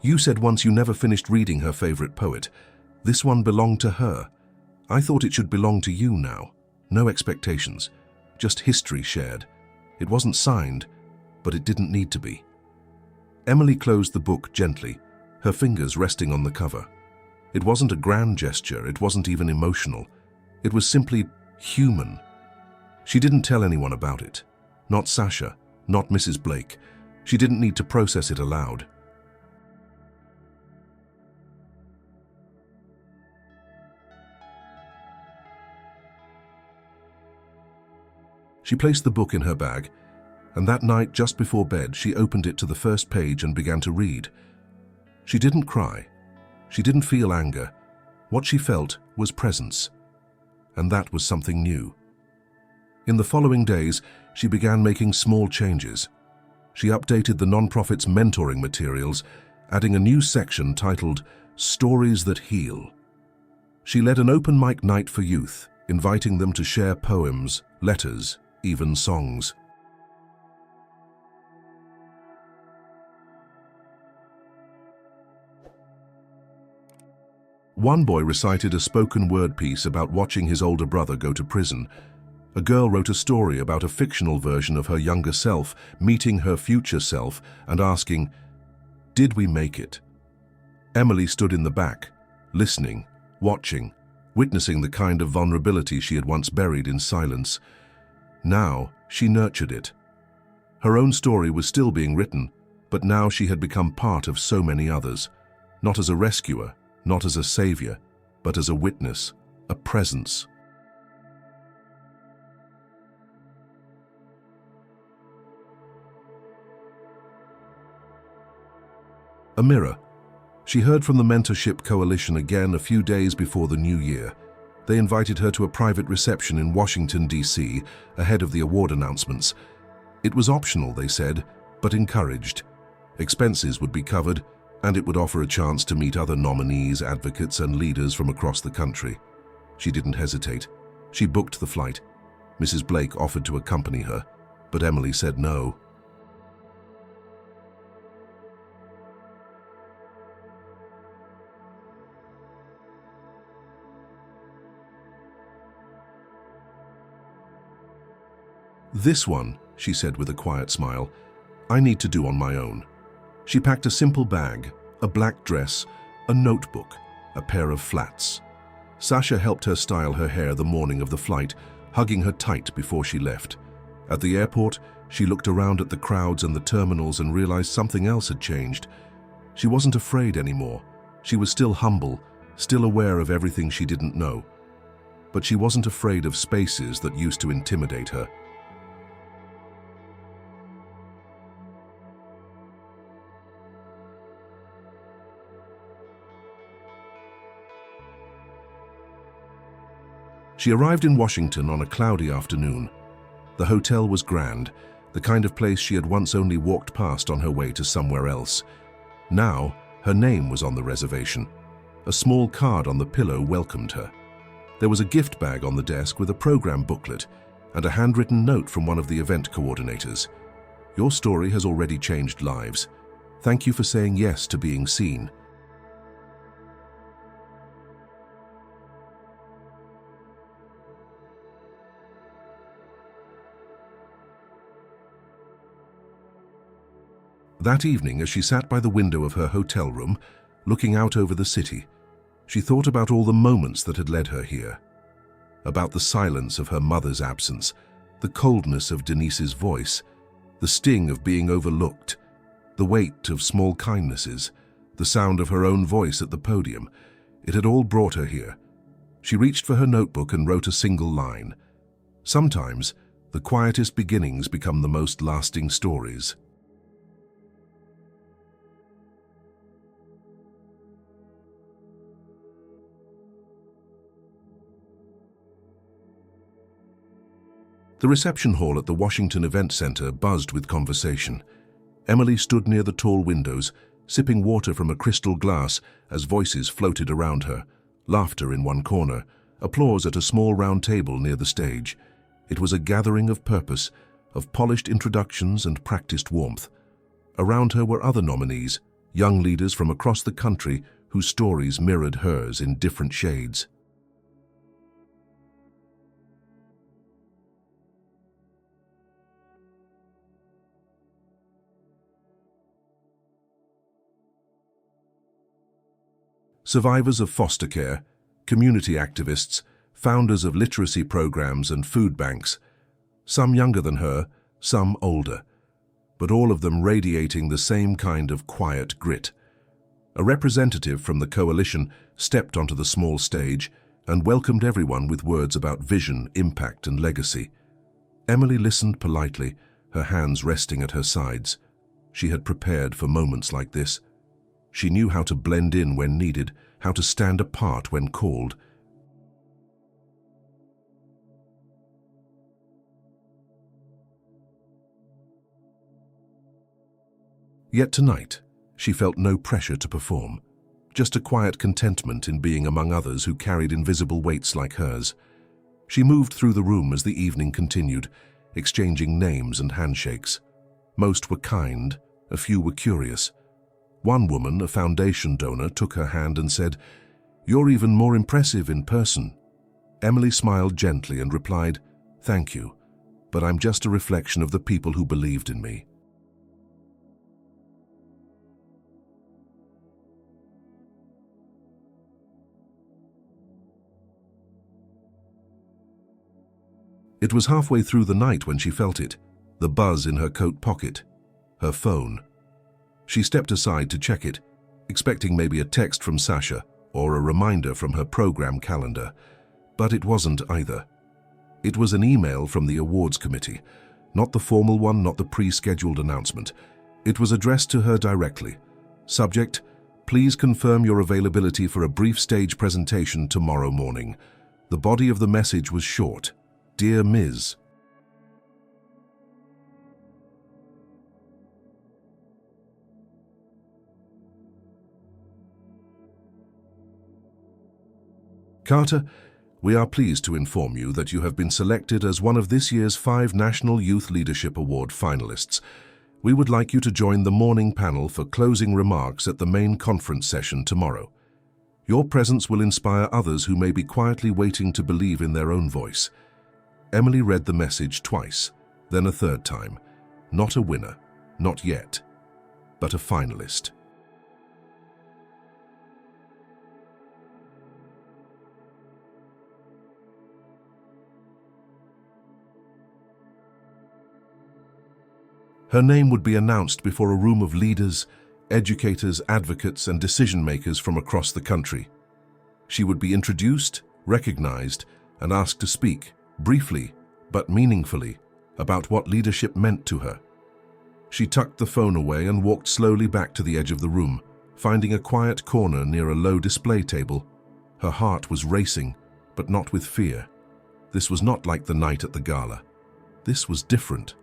"You said once you never finished reading her favorite poet. This one belonged to her. I thought it should belong to you now. No expectations, just history shared. It wasn't signed, but it didn't need to be." Emily closed the book gently, her fingers resting on the cover. It wasn't a grand gesture, it wasn't even emotional. It was simply human. She didn't tell anyone about it. Not Sasha, not Mrs. Blake. She didn't need to process it aloud. She placed the book in her bag, and that night, just before bed, she opened it to the first page and began to read. She didn't cry. She didn't feel anger. What she felt was presence, and that was something new. In the following days, she began making small changes. She updated the nonprofit's mentoring materials, adding a new section titled "Stories That Heal." She led an open mic night for youth, inviting them to share poems, letters, even songs. One boy recited a spoken word piece about watching his older brother go to prison. A girl wrote a story about a fictional version of her younger self meeting her future self and asking, "Did we make it?" Emily stood in the back, listening, watching, witnessing the kind of vulnerability she had once buried in silence. Now she nurtured it. Her own story was still being written, but now she had become part of so many others, not as a rescuer, not as a savior, but as a witness, a presence. A mirror. She heard from the Mentorship Coalition again a few days before the new year. They invited her to a private reception in Washington, D.C., ahead of the award announcements. It was optional, they said, but encouraged. Expenses would be covered, and it would offer a chance to meet other nominees, advocates, and leaders from across the country. She didn't hesitate. She booked the flight. Mrs. Blake offered to accompany her, but Emily said no. "This one," she said with a quiet smile, "I need to do on my own." She packed a simple bag, a black dress, a notebook, a pair of flats. Sasha helped her style her hair the morning of the flight, hugging her tight before she left. At the airport, she looked around at the crowds and the terminals and realized something else had changed. She wasn't afraid anymore. She was still humble, still aware of everything she didn't know. But she wasn't afraid of spaces that used to intimidate her. She arrived in Washington on a cloudy afternoon. The hotel was grand, the kind of place she had once only walked past on her way to somewhere else. Now, her name was on the reservation. A small card on the pillow welcomed her. There was a gift bag on the desk with a program booklet and a handwritten note from one of the event coordinators. "Your story has already changed lives. Thank you for saying yes to being seen." That evening, as she sat by the window of her hotel room, looking out over the city, she thought about all the moments that had led her here. About the silence of her mother's absence, the coldness of Denise's voice, the sting of being overlooked, the weight of small kindnesses, the sound of her own voice at the podium. It had all brought her here. She reached for her notebook and wrote a single line. Sometimes, the quietest beginnings become the most lasting stories. The reception hall at the Washington Event Center buzzed with conversation. Emily stood near the tall windows, sipping water from a crystal glass as voices floated around her, laughter in one corner, applause at a small round table near the stage. It was a gathering of purpose, of polished introductions and practiced warmth. Around her were other nominees, young leaders from across the country whose stories mirrored hers in different shades. Survivors of foster care, community activists, founders of literacy programs and food banks, some younger than her, some older, but all of them radiating the same kind of quiet grit. A representative from the coalition stepped onto the small stage and welcomed everyone with words about vision, impact, and legacy. Emily listened politely, her hands resting at her sides. She had prepared for moments like this. She knew how to blend in when needed, how to stand apart when called. Yet tonight, she felt no pressure to perform, just a quiet contentment in being among others who carried invisible weights like hers. She moved through the room as the evening continued, exchanging names and handshakes. Most were kind, a few were curious. One woman, a foundation donor, took her hand and said, "You're even more impressive in person." Emily smiled gently and replied, Thank you, but I'm just a reflection of the people who believed in me. It was halfway through the night when she felt it, the buzz in her coat pocket, her phone. She stepped aside to check it, expecting maybe a text from Sasha or a reminder from her program calendar, but it wasn't either. It was an email from the awards committee, not the formal one, not the pre-scheduled announcement. It was addressed to her directly. Subject: please confirm your availability for a brief stage presentation tomorrow morning. The body of the message was short. Dear Ms. Carter, we are pleased to inform you that you have been selected as one of this year's 5 National Youth Leadership Award finalists. We would like you to join the morning panel for closing remarks at the main conference session tomorrow. Your presence will inspire others who may be quietly waiting to believe in their own voice. Emily read the message twice, then a third time. Not a winner, not yet, but a finalist. Her name would be announced before a room of leaders, educators, advocates, and decision-makers from across the country. She would be introduced, recognized, and asked to speak, briefly but meaningfully, about what leadership meant to her. She tucked the phone away and walked slowly back to the edge of the room, finding a quiet corner near a low display table. Her heart was racing, but not with fear. This was not like the night at the gala. This was different.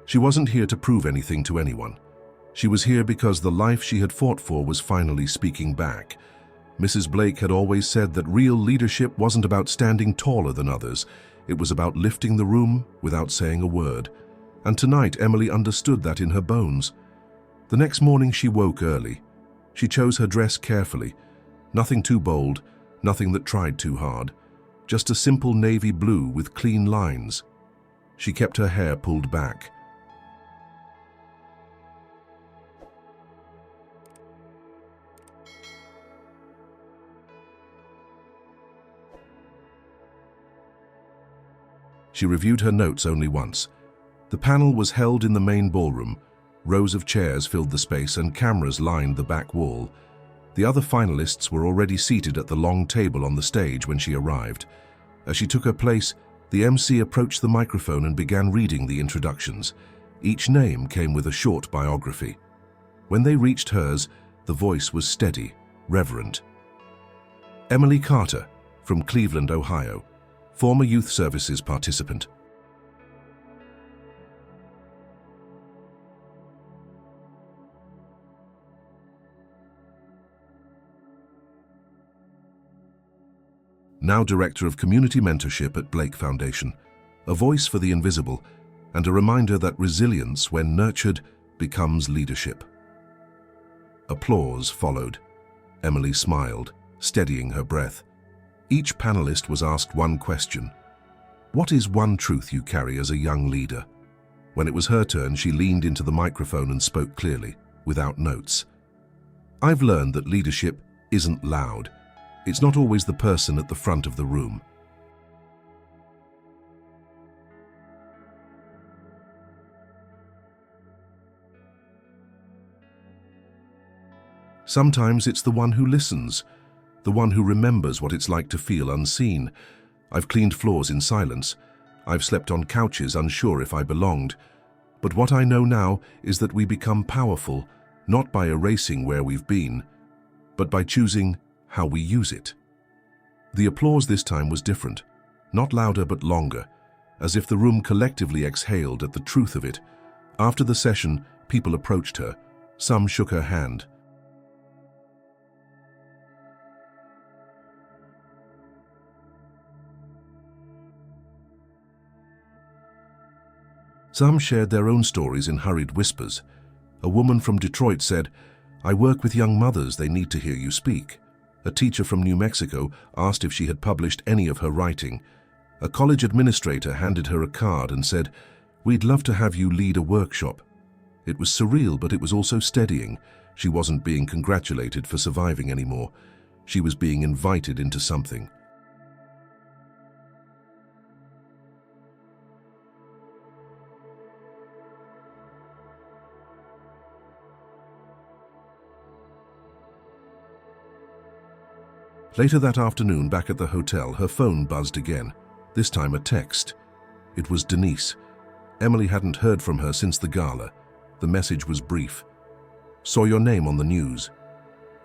She wasn't here to prove anything to anyone. She was here because the life she had fought for was finally speaking back. Mrs. Blake had always said that real leadership wasn't about standing taller than others. It was about lifting the room without saying a word. And tonight, Emily understood that in her bones. The next morning, she woke early. She chose her dress carefully. Nothing too bold, nothing that tried too hard. Just a simple navy blue with clean lines. She kept her hair pulled back. She reviewed her notes only once. The panel was held in the main ballroom. Rows of chairs filled the space and cameras lined the back wall. The other finalists were already seated at the long table on the stage when she arrived. As she took her place, the MC approached the microphone and began reading the introductions. Each name came with a short biography. When they reached hers, the voice was steady, reverent. Emily Carter, from Cleveland, Ohio. Former Youth Services participant. Now Director of Community Mentorship at Blake Foundation, a voice for the invisible, and a reminder that resilience, when nurtured, becomes leadership. Applause followed. Emily smiled, steadying her breath. Each panelist was asked one question. What is one truth you carry as a young leader? When it was her turn, she leaned into the microphone and spoke clearly, without notes. I've learned that leadership isn't loud. It's not always the person at the front of the room. Sometimes it's the one who listens, the one who remembers what it's like to feel unseen. I've cleaned floors in silence. I've slept on couches unsure if I belonged. But what I know now is that we become powerful, not by erasing where we've been, but by choosing how we use it. The applause this time was different, not louder but longer, as if the room collectively exhaled at the truth of it. After the session, people approached her. Some shook her hand. Some shared their own stories in hurried whispers. A woman from Detroit said, "I work with young mothers, they need to hear you speak." A teacher from New Mexico asked if she had published any of her writing. A college administrator handed her a card and said, "We'd love to have you lead a workshop." It was surreal, but it was also steadying. She wasn't being congratulated for surviving anymore. She was being invited into something. Later that afternoon, back at the hotel, her phone buzzed again, this time a text. It was Denise. Emily hadn't heard from her since the gala. The message was brief. "Saw your name on the news.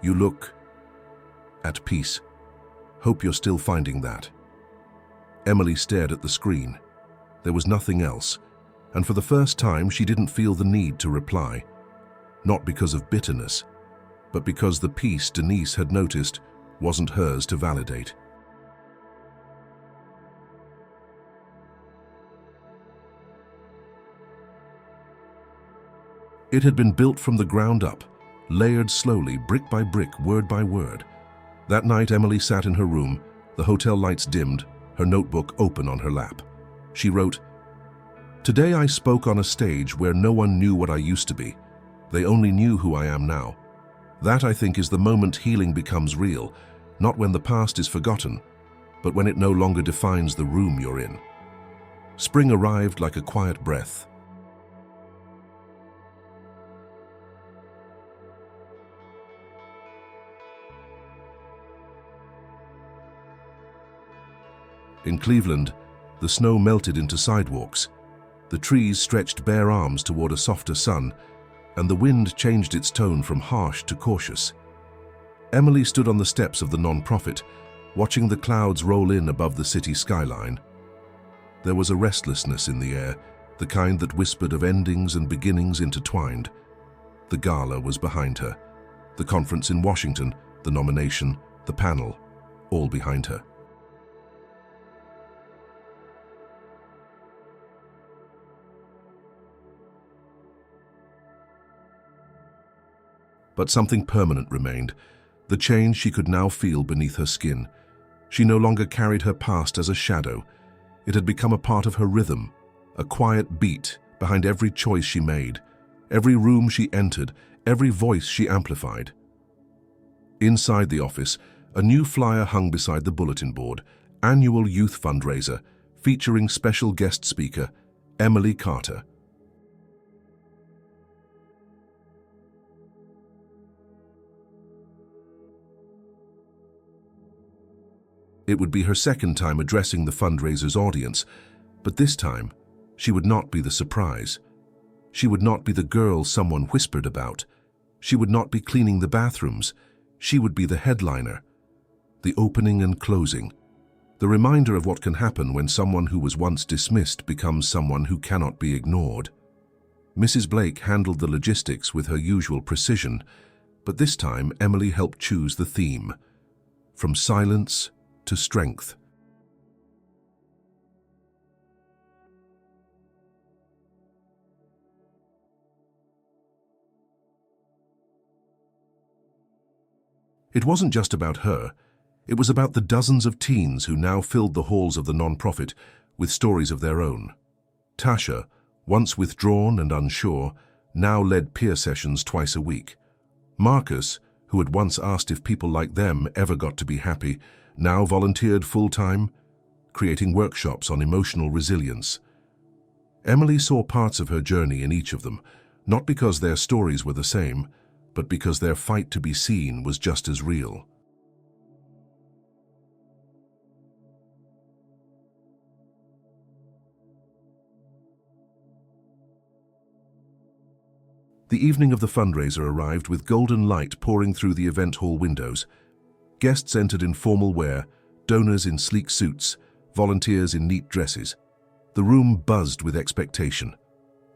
You look at peace. Hope you're still finding that." Emily stared at the screen. There was nothing else, and for the first time she didn't feel the need to reply. Not because of bitterness, but because the peace Denise had noticed wasn't hers to validate. It had been built from the ground up, layered slowly, brick by brick, word by word. That night, Emily sat in her room, the hotel lights dimmed, her notebook open on her lap. She wrote, "Today I spoke on a stage where no one knew what I used to be. They only knew who I am now. That, I think, is the moment healing becomes real, not when the past is forgotten, but when it no longer defines the room you're in." Spring arrived like a quiet breath. In Cleveland, the snow melted into sidewalks. The trees stretched bare arms toward a softer sun, and the wind changed its tone from harsh to cautious. Emily stood on the steps of the non-profit, watching the clouds roll in above the city skyline. There was a restlessness in the air, the kind that whispered of endings and beginnings intertwined. The gala was behind her. The conference in Washington, the nomination, the panel, all behind her. But something permanent remained, the change she could now feel beneath her skin. She no longer carried her past as a shadow. It had become a part of her rhythm, a quiet beat behind every choice she made, every room she entered, every voice she amplified. Inside the office, a new flyer hung beside the bulletin board, annual youth fundraiser, featuring special guest speaker, Emily Carter. It would be her second time addressing the fundraiser's audience, but this time, she would not be the surprise. She would not be the girl someone whispered about. She would not be cleaning the bathrooms. She would be the headliner. The opening and closing. The reminder of what can happen when someone who was once dismissed becomes someone who cannot be ignored. Mrs. Blake handled the logistics with her usual precision, but this time Emily helped choose the theme. From silence to strength. It wasn't just about her. It was about the dozens of teens who now filled the halls of the nonprofit with stories of their own. Tasha, once withdrawn and unsure, now led peer sessions twice a week. Marcus, who had once asked if people like them ever got to be happy, now volunteered full-time, creating workshops on emotional resilience. Emily saw parts of her journey in each of them, not because their stories were the same, but because their fight to be seen was just as real. The evening of the fundraiser arrived with golden light pouring through the event hall windows. Guests entered in formal wear, donors in sleek suits, volunteers in neat dresses. The room buzzed with expectation.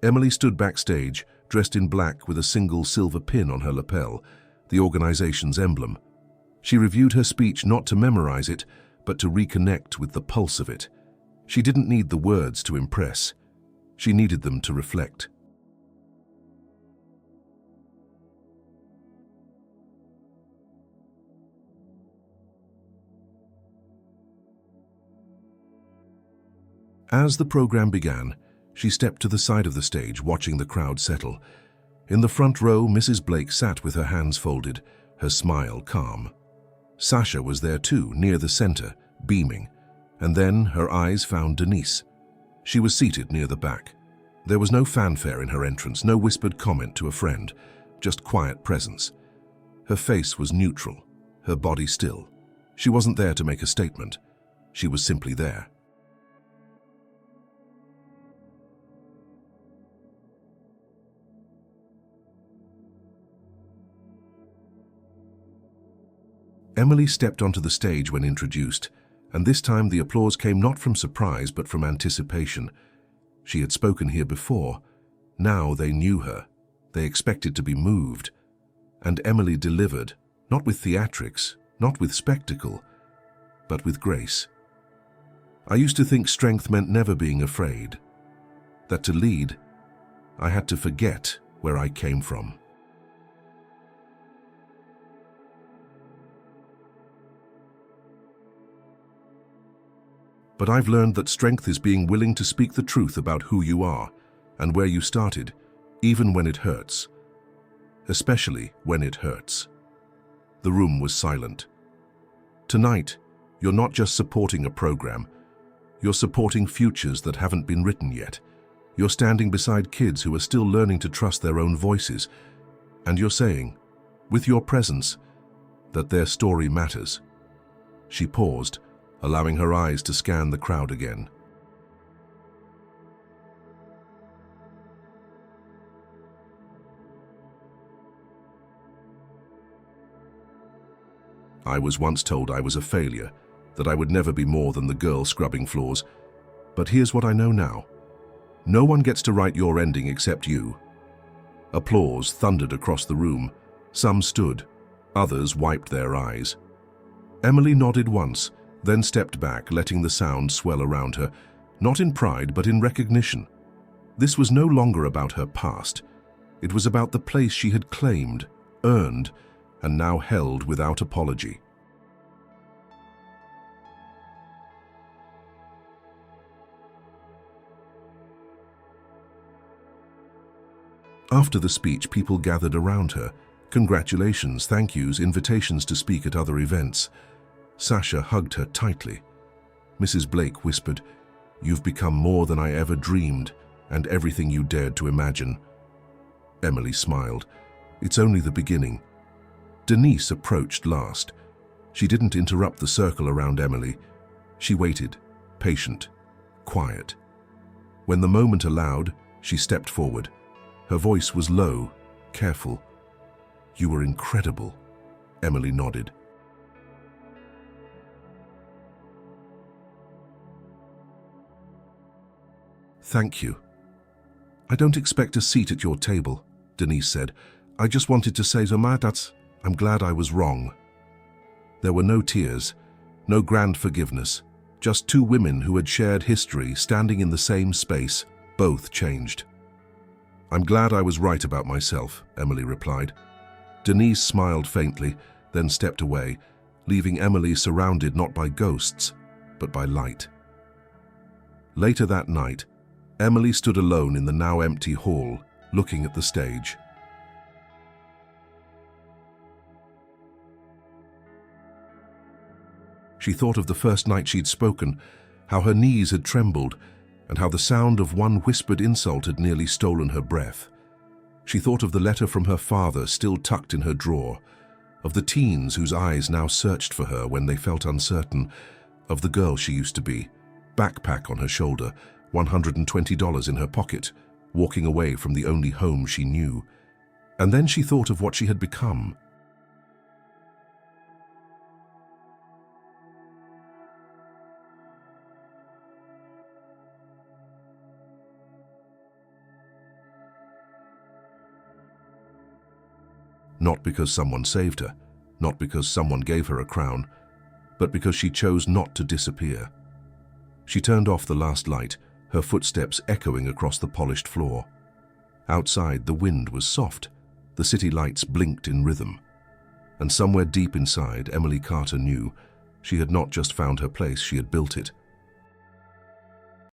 Emily stood backstage, dressed in black with a single silver pin on her lapel, the organization's emblem. She reviewed her speech not to memorize it, but to reconnect with the pulse of it. She didn't need the words to impress. She needed them to reflect. As the program began, she stepped to the side of the stage, watching the crowd settle. In the front row, Mrs. Blake sat with her hands folded, her smile calm. Sasha was there too, near the center, beaming, and then her eyes found Denise. She was seated near the back. There was no fanfare in her entrance, no whispered comment to a friend, just quiet presence. Her face was neutral, her body still. She wasn't there to make a statement. She was simply there. Emily stepped onto the stage when introduced, and this time the applause came not from surprise but from anticipation. She had spoken here before. Now they knew her. They expected to be moved. And Emily delivered, not with theatrics, not with spectacle, but with grace. I used to think strength meant never being afraid. That to lead, I had to forget where I came from. But I've learned that strength is being willing to speak the truth about who you are and where you started, even when it hurts. Especially when it hurts. The room was silent. Tonight, you're not just supporting a program. You're supporting futures that haven't been written yet. You're standing beside kids who are still learning to trust their own voices. And you're saying, with your presence, that their story matters. She paused, allowing her eyes to scan the crowd again. I was once told I was a failure, that I would never be more than the girl scrubbing floors. But here's what I know now. No one gets to write your ending except you. Applause thundered across the room. Some stood, others wiped their eyes. Emily nodded once, then stepped back, letting the sound swell around her, not in pride but in recognition. This was no longer about her past. It was about the place she had claimed, earned, and now held without apology. After the speech, people gathered around her. Congratulations, thank yous, invitations to speak at other events. Sasha hugged her tightly. Mrs. Blake whispered, "You've become more than I ever dreamed, and everything you dared to imagine." Emily smiled. "It's only the beginning." Denise approached last. She didn't interrupt the circle around Emily. She waited, patient, quiet. When the moment allowed, she stepped forward. Her voice was low, careful. "You were incredible." Emily nodded. "Thank you." "I don't expect a seat at your table," Denise said. "I just wanted to say that I'm glad I was wrong." There were no tears, no grand forgiveness, just two women who had shared history standing in the same space, both changed. "I'm glad I was right about myself," Emily replied. Denise smiled faintly, then stepped away, leaving Emily surrounded not by ghosts, but by light. Later that night, Emily stood alone in the now empty hall, looking at the stage. She thought of the first night she'd spoken, how her knees had trembled, and how the sound of one whispered insult had nearly stolen her breath. She thought of the letter from her father still tucked in her drawer, of the teens whose eyes now searched for her when they felt uncertain, of the girl she used to be, backpack on her shoulder, $120 in her pocket, walking away from the only home she knew. And then she thought of what she had become. Not because someone saved her, not because someone gave her a crown, but because she chose not to disappear. She turned off the last light, her footsteps echoing across the polished floor. Outside, the wind was soft. The city lights blinked in rhythm. And somewhere deep inside, Emily Carter knew she had not just found her place, she had built it.